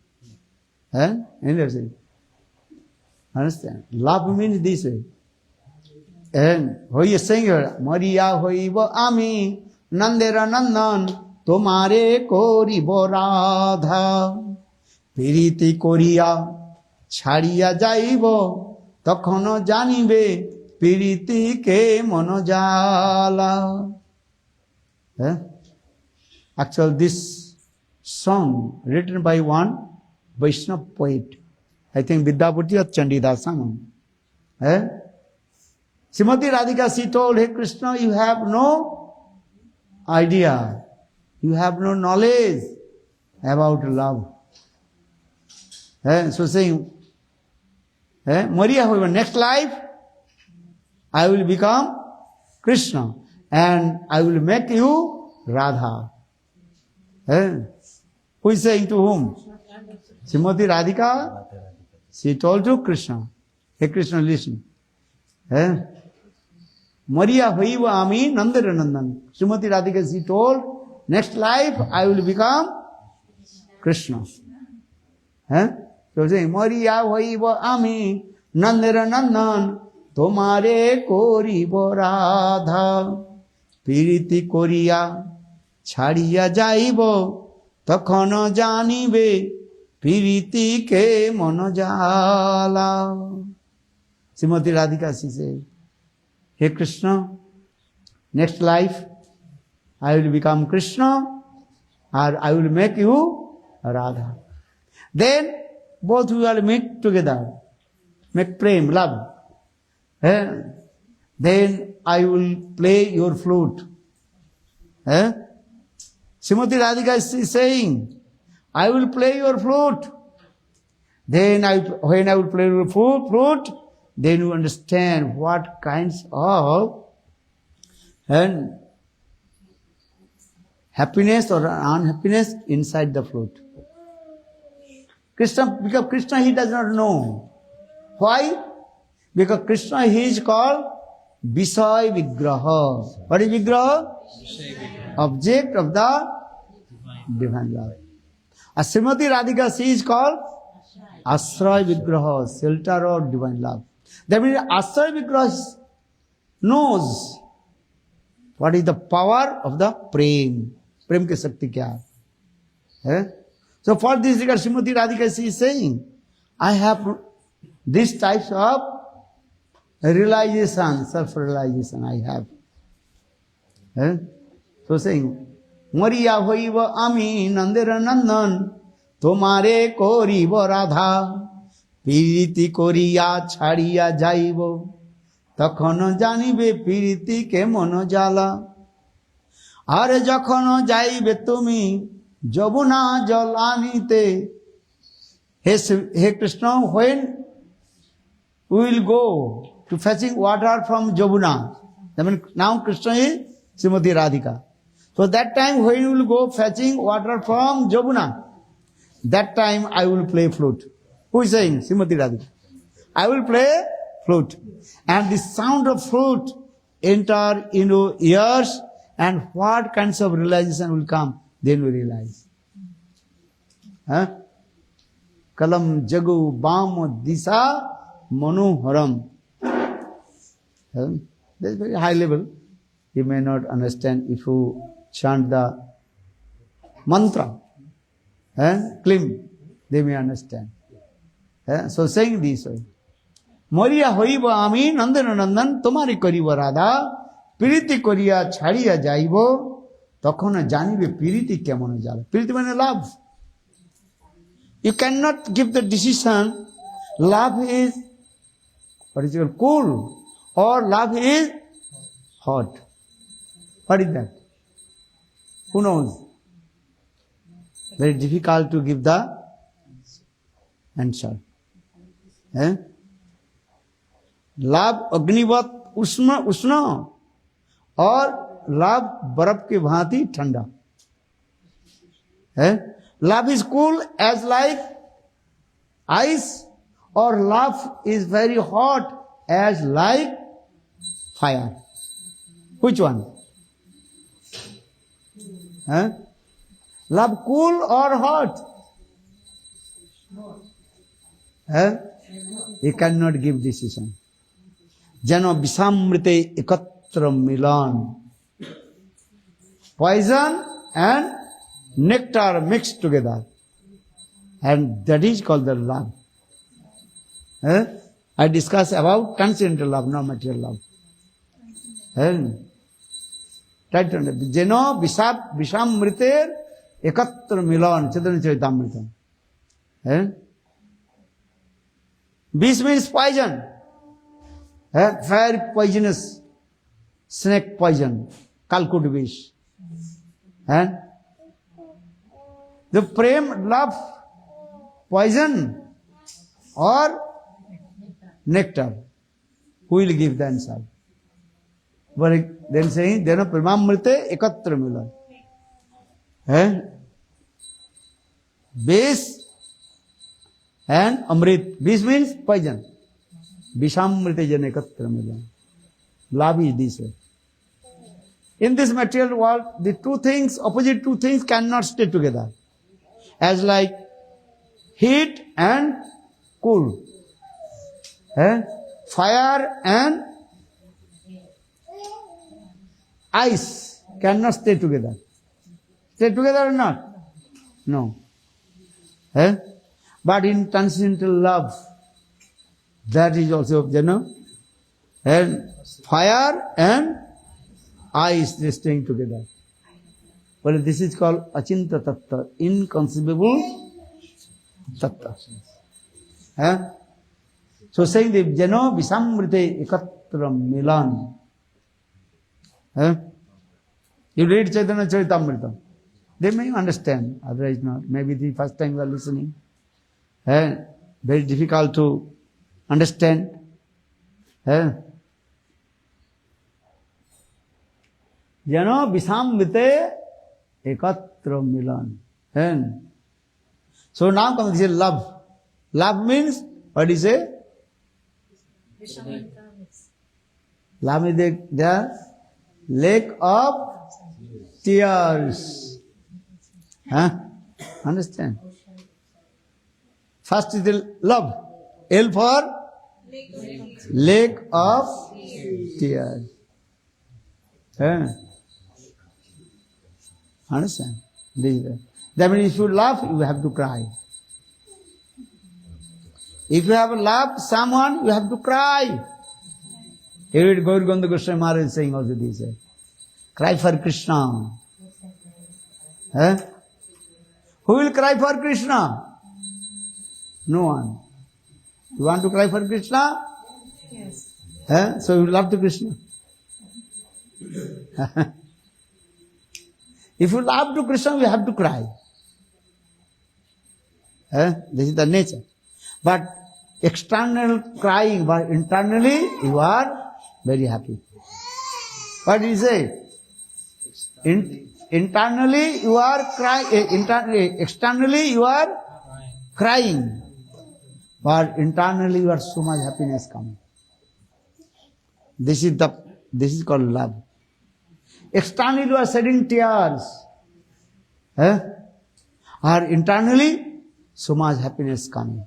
Understand? Love means this way. And what you saying here? Maria hoibo ami nandera nandan tomare koribo Radha. Piriti koriya ছাড়িয়া যাইব তখন জানিবে প্রীতিকে মনোজালা. Actually, this song written by one Vaishnava poet, I think Vidyapati or Chandidasa. Srimati Radhika, she told, hey Krishna, you have no idea, you have no knowledge about love. So saying, Maria, however, next life, I will become Krishna and I will make you Radha. Who is saying to whom? Srimati Radhika, she told to Krishna. Hey Krishna, listen. Maria hoiva ami nandara nandan. Srimati Radhika, she told, next life I will become Krishna. So saying, Maria hoiva ami nandara nandan tomare koribo Radha. Piriti koriya ছাড়িয়া যাইব তখন জানিবে প্রীতিকে মনোজালা. Srimati Radhika, she said, hey Krishna, next life I will become Krishna or I will make you Radha. Then both we will meet together, make prem, love. Then I will play your flute. Srimati Radhika is saying, I will play your flute. Then when I will play your flute, then you understand what kinds of happiness or unhappiness inside the flute. Krishna, because Krishna, he does not know. Why? Because Krishna, he is called Visay Vigraha. What is Vigraha? Object of the divine love. As Srimati Radhika, she is called Asray Vigraha, shelter of divine love. That means Asray Vigraha knows what is the power of the prem. Prem ki shakti kya hai? So for this regard, Srimati Radhika, she is saying, I have these types of realization, self-realization I have. So saying, Maria hoiva ami nandera nandan tomare koribo Radha. Piriti koriya chhadiya jaibo তখন জানিবে প্রীতিকে মনোজালা. আর যখন যাইবে তুমি যমুনা জল আনিতে. Hey Krishna, when we will go to fetching water from Jamuna. I mean, now Krishna is Srimati Radhika. So that time when you will go fetching water from Jamuna, that time I will play flute. Who is saying? Srimati Radhika. I will play flute. And the sound of flute enter into ears, and what kinds of realization will come? Then we realize. Kalam jagu bam disa manoharam. That's very high level. You may not understand if you chant the mantra. Klim. they may understand. So saying this way. Moriya hoiba ami nandana nandan tomari koriba radha piriti koriya chhadiya jaibo tokhon janibe piriti kemon jala. Piriti means love. You cannot give the decision love is what is it called, cool or love is hot. What is that? Who knows? Very difficult to give the answer. लाभ अग्निवत उष्ण उष्ण और लाभ बर्फ के भांति ठंडा है. लाभ is cool as like ice और लाभ is very hot as like fire. Which one? लाभ कूल और हॉट है. You cannot give decision. Jano visamrite ekatra milan. Poison and nectar mixed together. And that is called the love. I discuss about transcendental love, not material love. Try to understand. Jano visamrite ekatra milan. Chaitanya Charitamrita. Vish means poison. Very poisonous. Snake poison. Kalkut vish. And the prem, love, poison or nectar. Who will give the answer? But then saying, then premamrite ekatra milan. Vish and amrit. Vish means poison. Vishamrita jane ekatra milan. Love is this way. In this material world, the two things, opposite two things cannot stay together. As like heat and cool. Fire and ice cannot stay together. Stay together or not? No. But in transcendental love, that is also, and fire and ice, they staying together. Well, this is called achinta tattva, inconceivable tattva. So saying the jano visamrite ekatra milan. You read Chaitanya Charitamrita. They may understand, otherwise not. Maybe the first time you are listening. Very difficult to understand. Jano visamrite ekatra milan. So now comes the love. Love means, what is it? Love is the lake of tears. Understand? First is the love. L for lake of tears. Understand? That means if you laugh, you have to cry. If you have loved someone, you have to cry. Here it Gaur Ganga Goswami Maharaj is saying also this. Cry for Krishna. Who will cry for Krishna? No one. You want to cry for Krishna? Yes. So you love to Krishna. If you love to Krishna, you have to cry. This is the nature. But external crying, but internally you are very happy. What do you say? Internally you are crying. Externally you are crying. But internally you are so much happiness coming. This is called love. Externally you are shedding tears. Or internally so much happiness coming.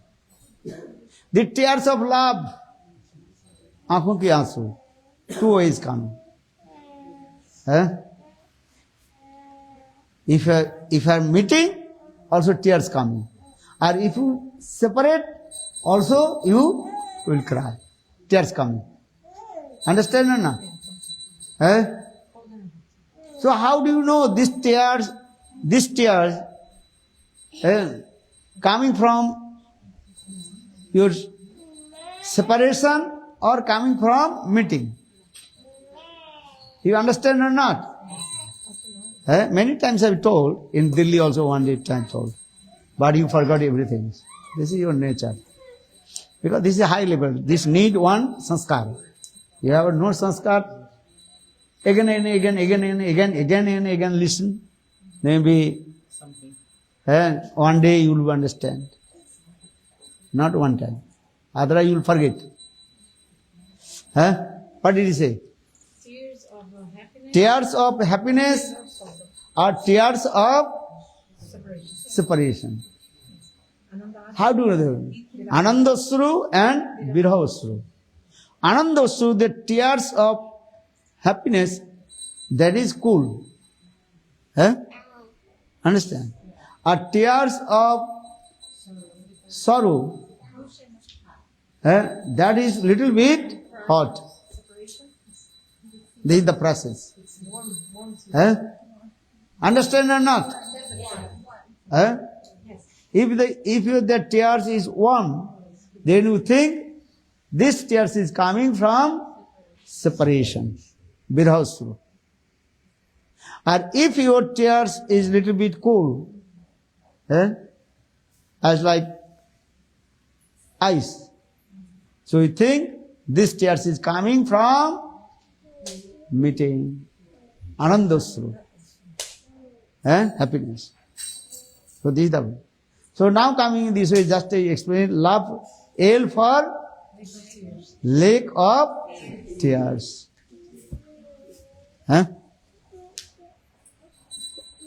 The tears of love, आंखों के आंसू, two ways coming. If you are meeting, also tears coming. Or if you separate, also you will cry. Tears coming. Understand or not? Eh? So how do you know these tears coming from your separation or coming from meeting? You understand or not? Many times I've told, in Delhi also one day I told, but you forgot everything. This is your nature. Because this is a high level. This need one sanskar. You have no sanskar, again and again listen. Maybe one day you will understand. Not one time. Otherwise you will forget. What did he say? Tears of happiness or tears of separation. How do you know? Anandasru and Virahasru. Anandasru, the tears of happiness, that is cool. Understand? Or tears of sorrow, that is little bit hot. This is the process. Understand or not? If the tears is warm, then you think this tears is coming from separation, Virahasru. Or if your tears is little bit cool, as like ice, so you think this tears is coming from meeting, Anandasru, happiness. So this is the way. So now coming this way, just to explain, love, L for lake of tears.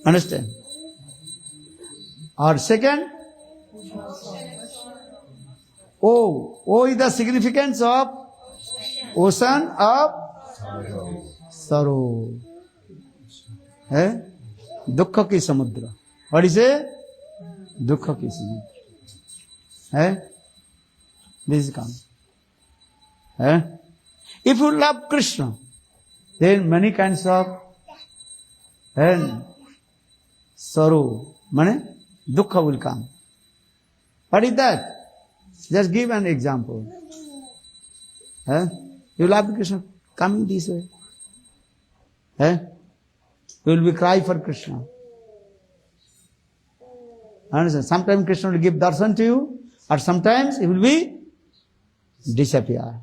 Understand? Or second, O is the significance of ocean of sorrow. Dukkha ki samudra. What is it? Dukkha ki samudra. This is coming. If you love Krishna, then many kinds of sorrow, dukkha will come. What is that? Just give an example. You love Krishna, coming this way. You will be cry for Krishna. Understand? Sometimes Krishna will give darshan to you, or sometimes he will be disappear.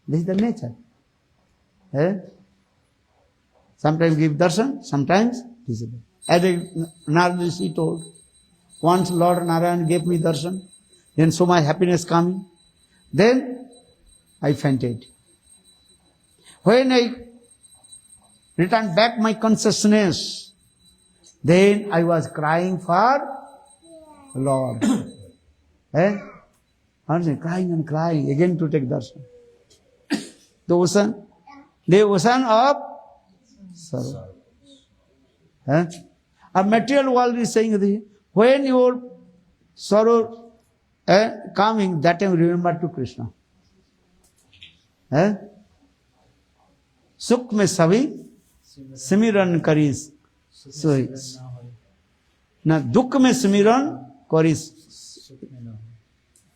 This is the nature. Sometimes give darshan, sometimes disappear. As Narada Rishi told, once Lord Narayan gave me darshan, then so my happiness coming. Then I fainted. When I returned back my consciousness, then I was crying for Lord. Crying and crying again to take darshan. The ocean of sorrow. A material world is saying that when your sorrow coming, that time remember to Krishna. Sukh mein sabhi simiran karis. Na dukh mein simiran karis.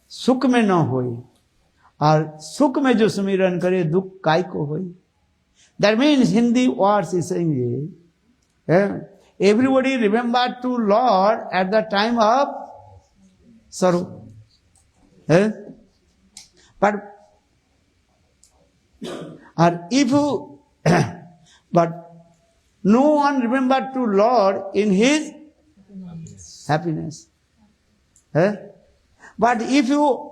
सुख में न होई और सुख में जो सुमिरन करे दुख काय को होई. That means Hindi words is saying everybody remember to Lord at the time of sorrow. But if you but no one remember to Lord in his happiness. But if you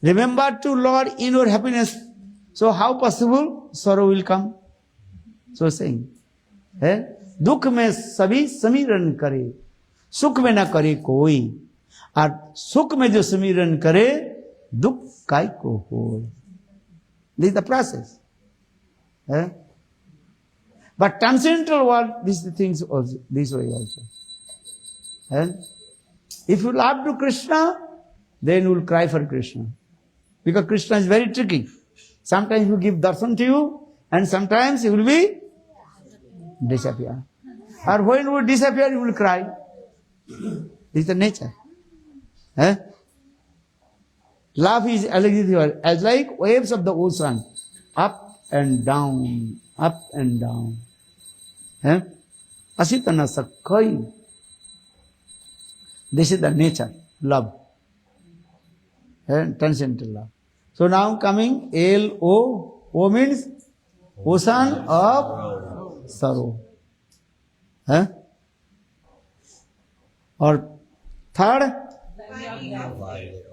remember to Lord in your happiness, so how possible sorrow will come? So saying, दुख में सभी समीरण करे, सुख में न करे कोई, और सुख में जो समीरण करे, दुख काय को होय. This is the process. But transcendental world, these things also, this way also. If you love to Krishna, then you will cry for Krishna. Because Krishna is very tricky. Sometimes he will give darshan to you, and sometimes he will be disappear. Or when he will disappear, you will cry. This is the nature. Eh? Love is as like waves of the ocean, up and down, up and down. Eh? Asitana sakai. This is the nature, love. Transcendental love. So now coming L-O. O means ocean of sorrow. Huh? Or third,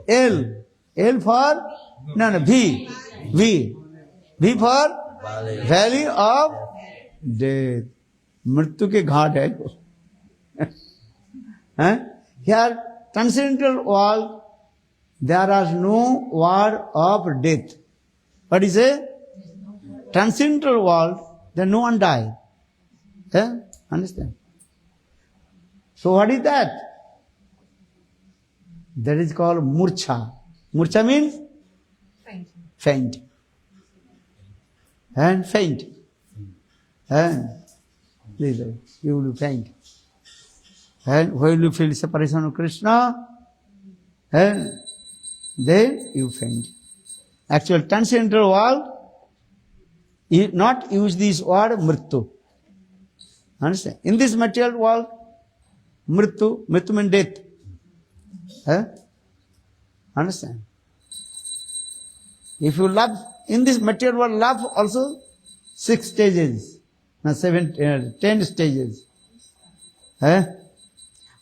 L. L for, V. V for valley of death. मृत्यु के घाट है. Here, transcendental world, there is no word of death. What is it? Transcendental world, then no one die. Yeah? Understand? So what is that? That is called murcha. Murcha means? Faint. And faint. And you will faint. And when you feel separation of Krishna, and then you faint. Actual transcendental world, not use this word mrityu. Understand? In this material world, mrityu means death. Understand? If you love, in this material world, love also 6 stages, 10 stages.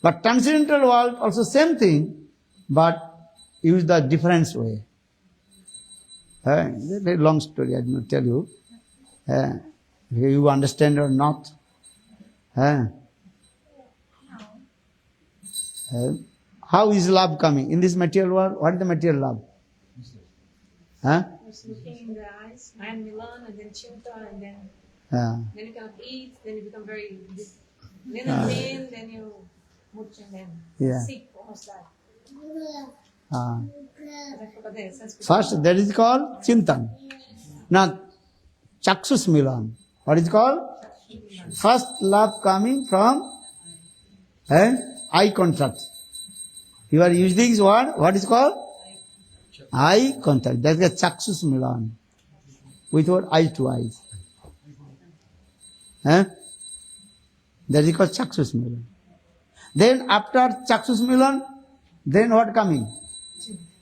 But transcendental world also same thing, but use the different way. It's a very long story, I will tell you. You understand or not. How is love coming? In this material world, what is the material love?
Just looking in the eyes, and Milan, and then Chinta, and then you cannot eat, then you become very thin, then you murch, and then sick, almost die.
First, that is called Chintan. Now, Chakshus Milan. What is called? First love coming from eye contact. You are using this word, what is called? Eye contact. That is Chakshus Milan. Without eye to eyes. That is called Chakshus Milan. Then after Chakshus Milan, then what coming?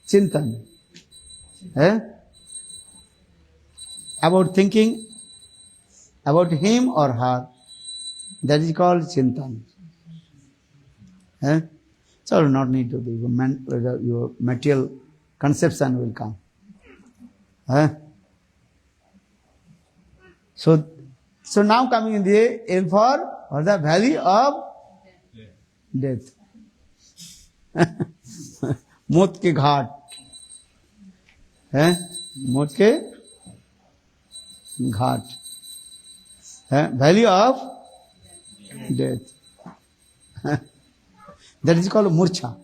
Chintan. About thinking about him or her. That is called Chintan. So not need to be, your material conception will come. So now coming in the L for the valley of death. मौत के घाट है, मौत के घाट है, valley of death. That is called murcha.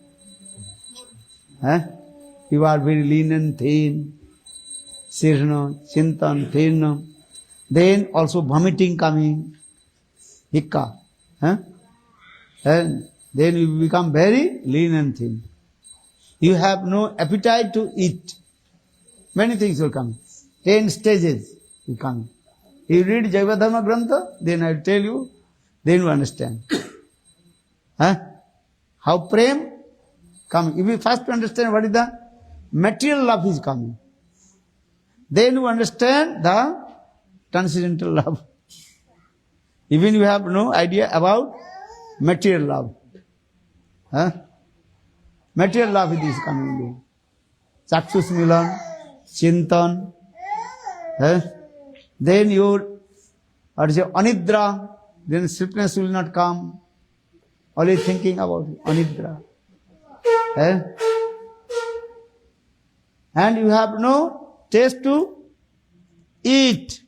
You are very lean and thin, sirna, chintan, thin. Then also vomiting coming, hikka. And then you become very lean and thin. You have no appetite to eat. Many things will come. 10 stages will come. You read Jaiva Dharma Grantha, then I will tell you, then you understand. How prem coming. If you first understand what is the material love is coming, then you understand the transcendental love. Even you have no idea about material love. Material love is coming. Chakshus Milan, Chintan. Then your anidra, then sleepiness will not come. Only thinking about anidra. And you have no taste to eat.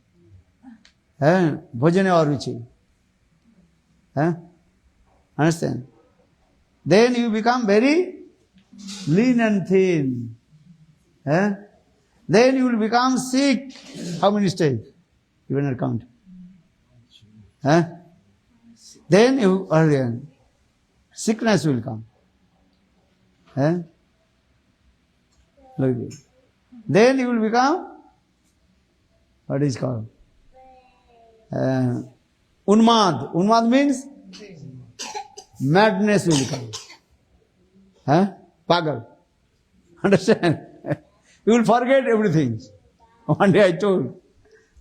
Bhojane or ruchi. Understand? then you become very lean and thin. Then you will become sick. How many stages? You will not count. Then you sickness will come. Like this. Then you will become, what is called? Unmad. Unmad means madness will come. Pagal. Understand? You will forget everything. One day I told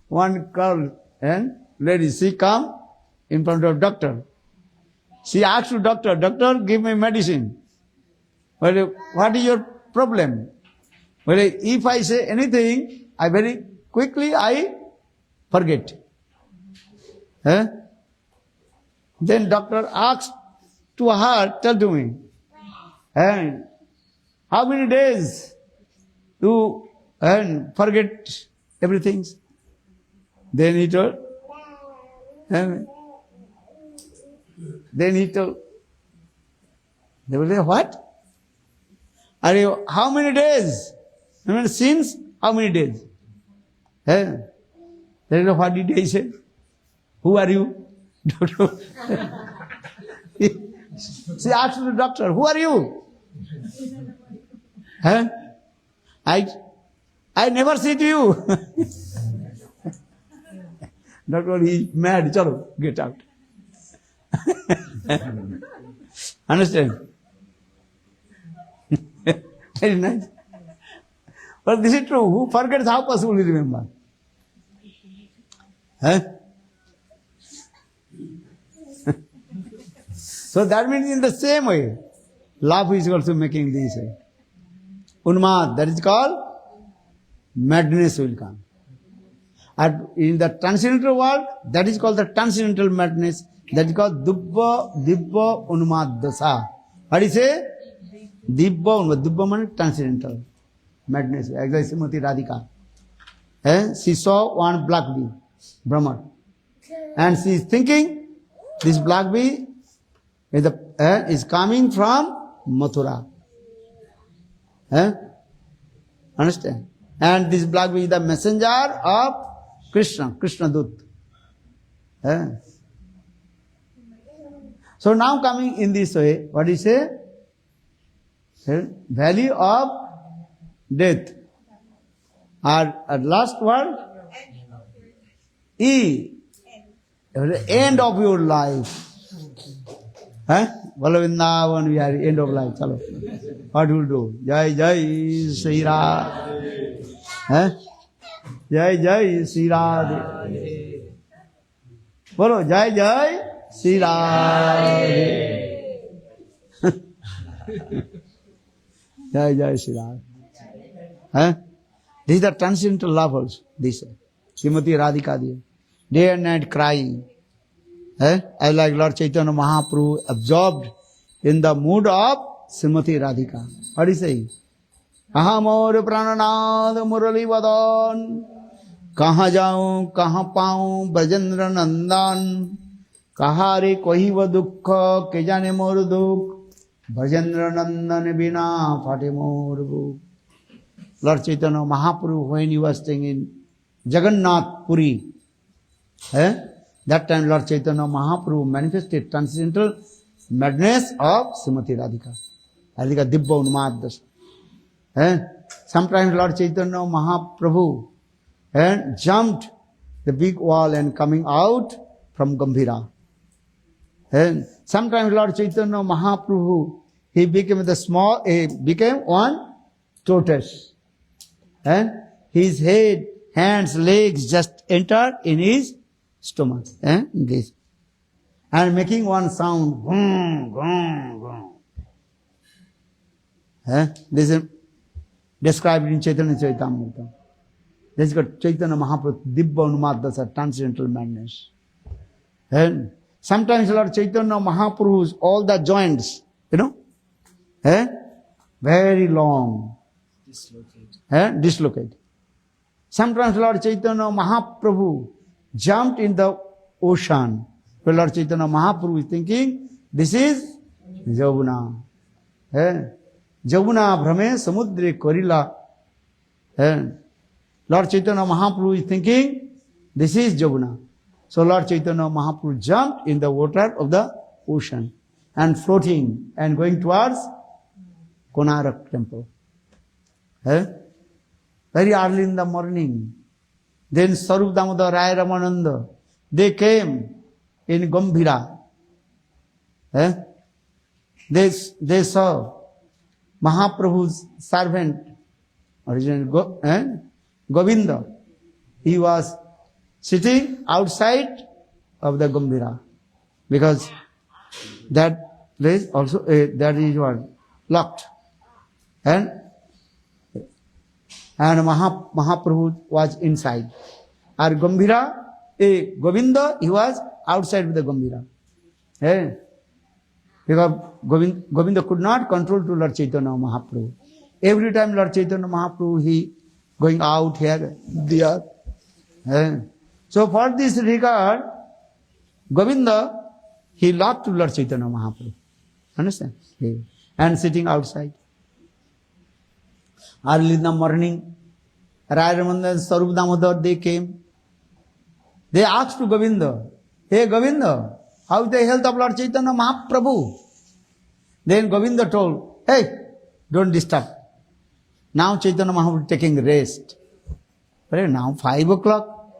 one girl and lady, she come in front of doctor. She asked to doctor, doctor, give me medicine. Well, what is your problem? Well, if I say anything, I very quickly forget. Then doctor asked to her, tell to me, how many days you forget everything? Then he told, they will say, what? Are you, how many days? I mean, since how many days? They will say, what did he say? Who are you? Doctor. She asked the doctor, who are you? I never see to you. Doctor, he is mad. Chalo, get out. Understand? Very nice. But this is true. Who forgets, how possible to remember? So that means in the same way, love is also making this way. Unmad, that is called madness will come. And in the transcendental world, that is called the transcendental madness. That is called Dibba Unmad Dasa. What do you say? Dibba Unmad. Dibba means transcendental madness. Exactly, Srimati Radhika. She saw one black bee, Brahma. And she is thinking, this black bee is coming from Mathura. Understand? And this black bee is the messenger of Krishna, Krishna Dut. So now coming in this way, what is say? Valley of death. At last word, E. End of your life. Valavrindavan, we are end of life. Chalo. What will do? Jai Jai Sri Radhe. Jai Jai Sri Radhe. Bolo Jai Jai Sri Radhe. Jai Jai Sri Radhe. This is the transcendental love also. This Srimati Radhika. Day and night crying. I like Lord Chaitanya Mahaprabhu absorbed in the mood of Srimati Radhika. What is he saying? Ahamor prananad murali vadan. Kaha jaun, kaha paun, Brajendra Nandan. Kahare kohiva dukkha, kejane mor dukh. Brajendra Nandan bina phate mor buk. Lord Chaitanya Mahaprabhu, when he was staying in Jagannath Puri, that time Lord Chaitanya Mahaprabhu manifested transcendental madness of Srimati Radhika. Radhika Dibba Unmad Dasa. Sometimes Lord Chaitanya Mahaprabhu jumped the big wall and coming out from Gambhira. Sometimes Lord Chaitanya Mahaprabhu, he became one tortoise. His head, hands, legs just entered in his stomach. This. And making one sound. This is described in Chaitanya Charitamrita. This is called Chaitanya Mahaprabhu, Dibba Unmad Dasa, transcendental madness. And sometimes Lord Chaitanya Mahaprabhu's all the joints, very long. Dislocate. Sometimes Lord Chaitanya Mahaprabhu jumped in the ocean. Well, Lord Chaitanya Mahaprabhu is thinking, this is Jabuna. Jabuna Brahme Samudre Korila. Lord Chaitanya Mahaprabhu is thinking, this is Jabuna. So Lord Chaitanya Mahaprabhu jumped in the water of the ocean and floating and going towards Konarak temple. Very early in the morning. Then Sarup Damodar Rai Ramananda, they came in Gambhira. They saw Mahaprabhu's servant, original Govinda. He was sitting outside of the Gambhira because that place also, that is what, locked. And Mahaprabhu was inside. And Gambhira, Govinda, he was outside with the Gambhira. Because Govinda could not control to Lord Chaitanya Mahaprabhu. Every time Lord Chaitanya Mahaprabhu, he going out here, there. So for this regard, Govinda, he locked to Lord Chaitanya Mahaprabhu. Understand? And sitting outside. Early in the morning, Rai Ramananda and Sarup Damodar, they came. They asked to Govinda, hey Govinda, how is the health of Lord Chaitanya Mahaprabhu? Then Govinda told, hey, don't disturb. Now Chaitanya Mahaprabhu is taking rest. But now 5 o'clock.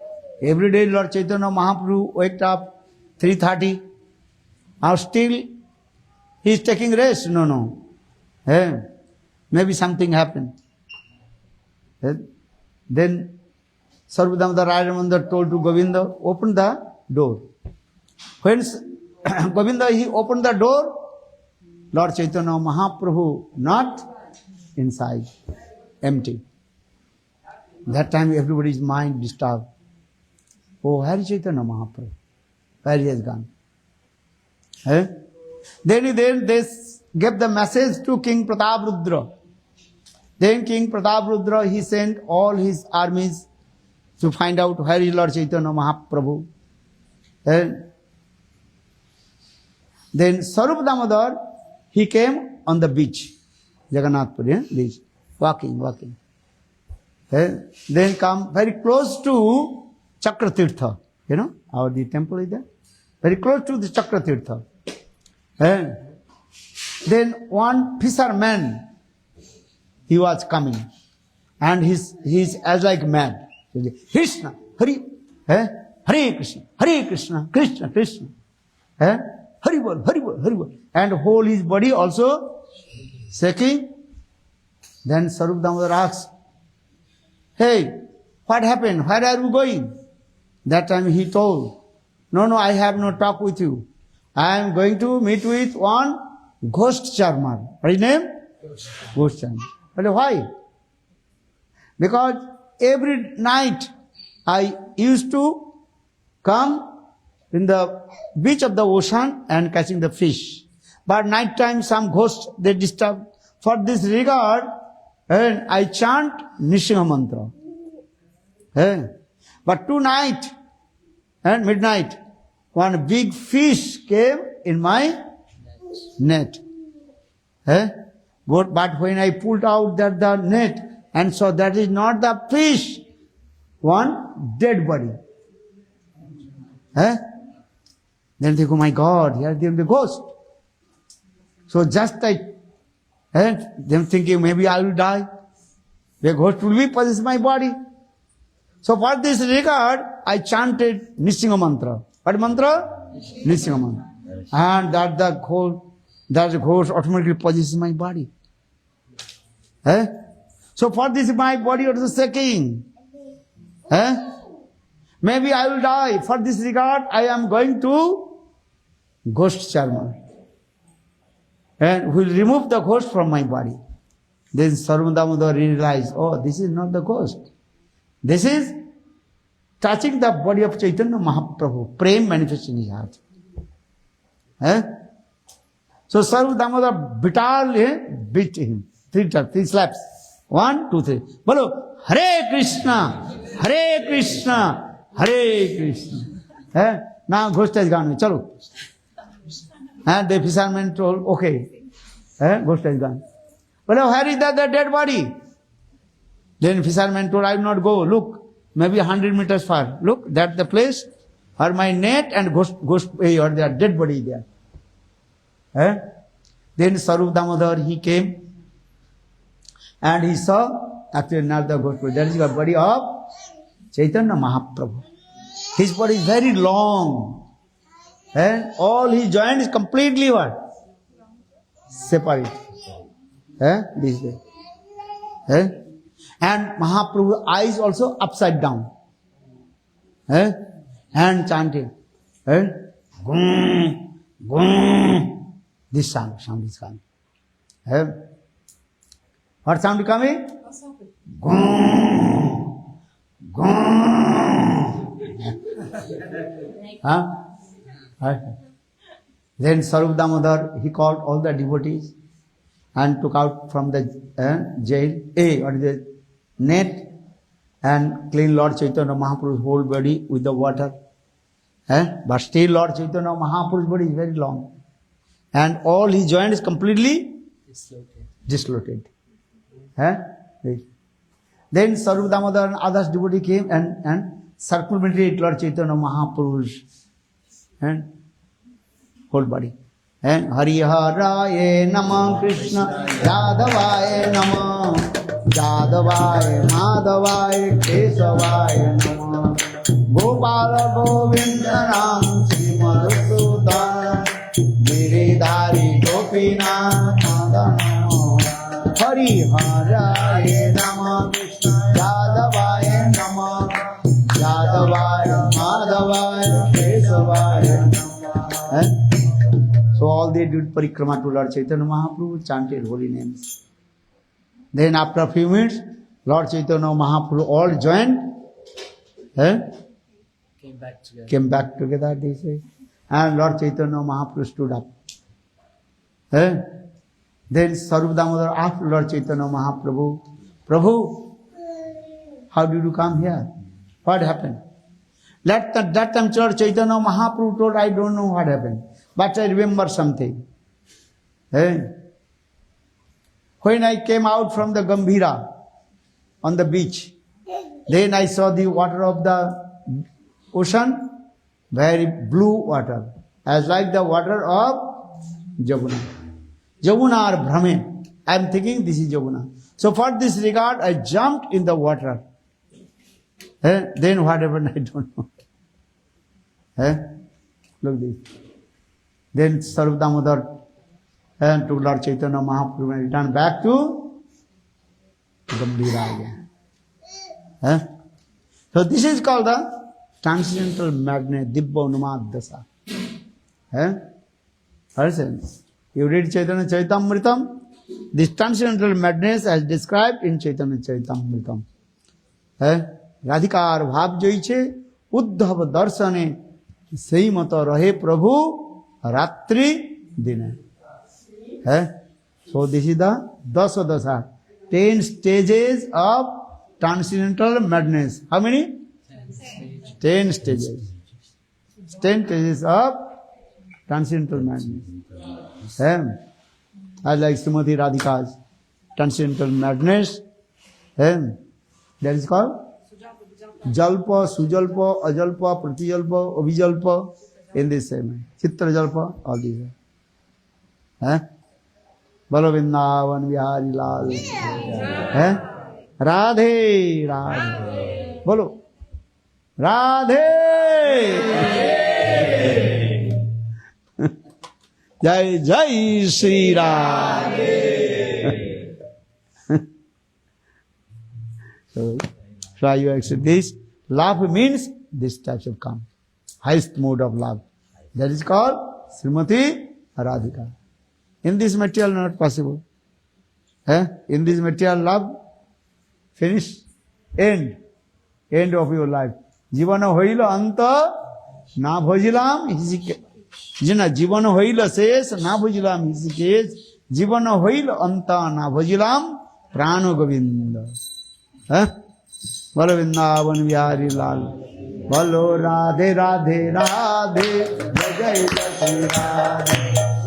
Every day Lord Chaitanya Mahaprabhu waked up 3:30. Now still he is taking rest. No. Maybe something happened. Then Sarup Damodar Rai Ramananda told to Govinda, open the door. When Govinda, he opened the door, Lord Chaitanya Mahaprabhu not inside, empty. That time everybody's mind disturbed. Oh, where is Chaitanya Mahaprabhu? Where he has gone? Then they gave the message to King Prataprudra. Then King Prataprudra, he sent all his armies to find out where is Lord Chaitanya Mahaprabhu. Then Sarup Damodar, he came on the beach, Jagannath Puri beach, walking. Then come very close to Chakratirtha. You know, the temple is there. Very close to the Chakratirtha. Then one fisherman, he was coming. And he's as like mad. Krishna, Hare Krishna, Krishna, Krishna. Hari bol. And whole his body also shaking. Then Sarup Damodar asks, hey, what happened? Where are you going? That time he told, no, I have no talk with you. I am going to meet with one ghost charmer. What is his name? Ghost charmer. But why? Because every night I used to come in the beach of the ocean and catching the fish. But night time some ghosts, they disturb. For this regard, and I chant Nrsimha mantra. But tonight and midnight, one big fish came in my net. But when I pulled out the net and saw that is not the fish, one dead body. Then they go, my God, here there is the ghost. So just them thinking maybe I will die. The ghost will be possess my body. So for this regard, I chanted Nrsimha mantra. What mantra? Nrsimha mantra. And that the ghost automatically possesses my body. So for this my body also shaking. Maybe I will die. For this regard, I am going to ghost charmer. And will remove the ghost from my body. Then Sarup Damodar realized, oh, this is not the ghost. This is touching the body of Chaitanya Mahaprabhu. Prem manifest in his heart. So Sarup Damodar beat him. 3 slaps. 1, 2, 3. Bolo, Hare Krishna, Hare Krishna, Hare Krishna. Now ghost has gone. Chalo. And the fisherman told, okay, ghost has gone. But where is that the dead body? Then fisherman told, I will not go. Look, maybe 100 meters far. Look, that's the place where my net and ghost or their dead body is there. Then Sarup Damodar, he came and he saw actually not the ghost body. That is the body of Chaitanya Mahaprabhu. His body is very long. All his joint is completely what? Separate. This way. And Mahaprabhu's eyes also upside down. And chanting. Gum, gum. This sound is coming. What sound is coming? Gum, gum. Then Sarup Damodar, he called all the devotees and took out from the jail, or the net, and cleaned Lord Chaitanya Mahaprabhu's whole body with the water. But still Lord Chaitanya Mahaprabhu's body is very long. And all his joint is completely dislocated. Then Sarup Damodar and others devotee came and circumvented Lord Chaitanya Mahaprabhu's whole body. And Hari Haraye Namah Krishna Yadavaye Namah Yadavaye Madhavaye Kesavaye Namah Gopala Govindanam Sri Madhusudan Giridhari Gopinath Madanam Hari Haraye Namah Krishna Yadavaye Namah Yadavaye Madhavaye Kesavaye Namah. So all they did parikrama to Lord Chaitanya Mahaprabhu, chanted holy names. Then after a few minutes, Lord Chaitanya Mahaprabhu all joined, came back together, they say. And Lord Chaitanya Mahaprabhu stood up. Then Sarup Damodar asked Lord Chaitanya Mahaprabhu, Prabhu, how did you come here? What happened? That time Lord Chaitanya Mahaprabhu told, I don't know what happened, but I remember something. When I came out from the Gambhira on the beach, then I saw the water of the ocean, very blue water, as like the water of Jamuna. Jamuna or Brahman. I am thinking this is Jamuna. So for this regard, I jumped in the water. Then what happened, I don't know. Look this. Then Sarup Damodar and to Lord Chaitanya Mahaprabhu and returned back to Gambhira again. So this is called the transcendental magnet, Dibba Unumad Dasa. You read Chaitanya Chaitamritam, this transcendental madness as described in Chaitanya Chaitamritam. Radhikar bhav joiche uddhav darsane sei mata rahe prabhu ratri dine. So this is the dasa dasa, 10 stages of transcendental madness. How many? 10 stages. 10 stages of transcendental madness. As like Srimati Radhika's transcendental madness. That is called Jalpa, Sujalpa, Ajalpa, Pratijalpa, Abhijalpa, in this same. Chitra Jalpa, all these. Bolo Vrindavan Vihari Lal. Radhe, Radhe. Bolo. Radhe. Jai Jai Shri Radhe. So try you accept this. Love means this type of come. Highest mode of love. That is called Srimati Radhika. In this material not possible. In this material love, finish, end of your life. Jivana hoila anta na bhajilam hisike. Jina jivana hoila ses na bhajilam hisike. Jivana hoila anta na bhajilam prano govinda. Bolo Vrindavan Vihari Lal. Bolo Radhe Radhe Radhe Jai Jai Shri Radhe.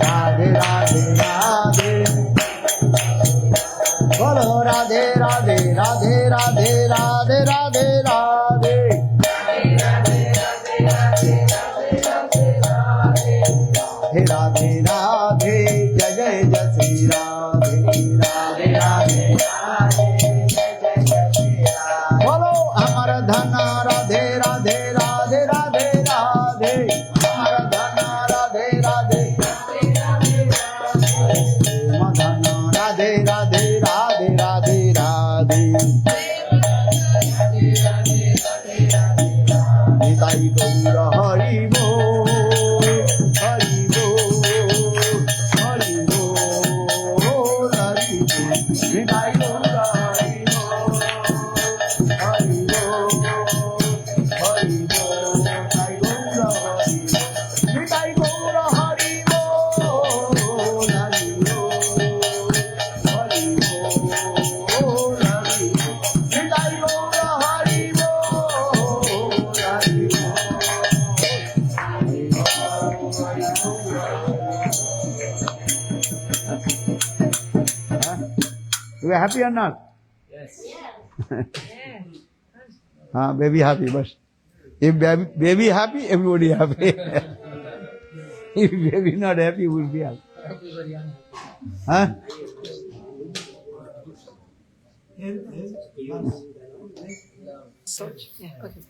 Radhe जय जय जय श्री राधे राधे राधे बोलो अमर धन राधे राधे राधे राधे राधे अमर धन राधे राधे मदन राधे राधे राधे राधे राधे निताई गौर हरि बोल हरि बोल हरि बोल हरि बोल निताई गौर हरि बोल हरि बोल हरि बोल निताई गौर हरि बोल हरि बोल हरि बोल हरि बोल निताई गौर हरि बोल Hari You are happy or not?
Yes.
Baby happy, but if baby happy, everybody happy. If baby not happy, we will be happy.
Everybody unhappy.
Huh?
Yeah, okay.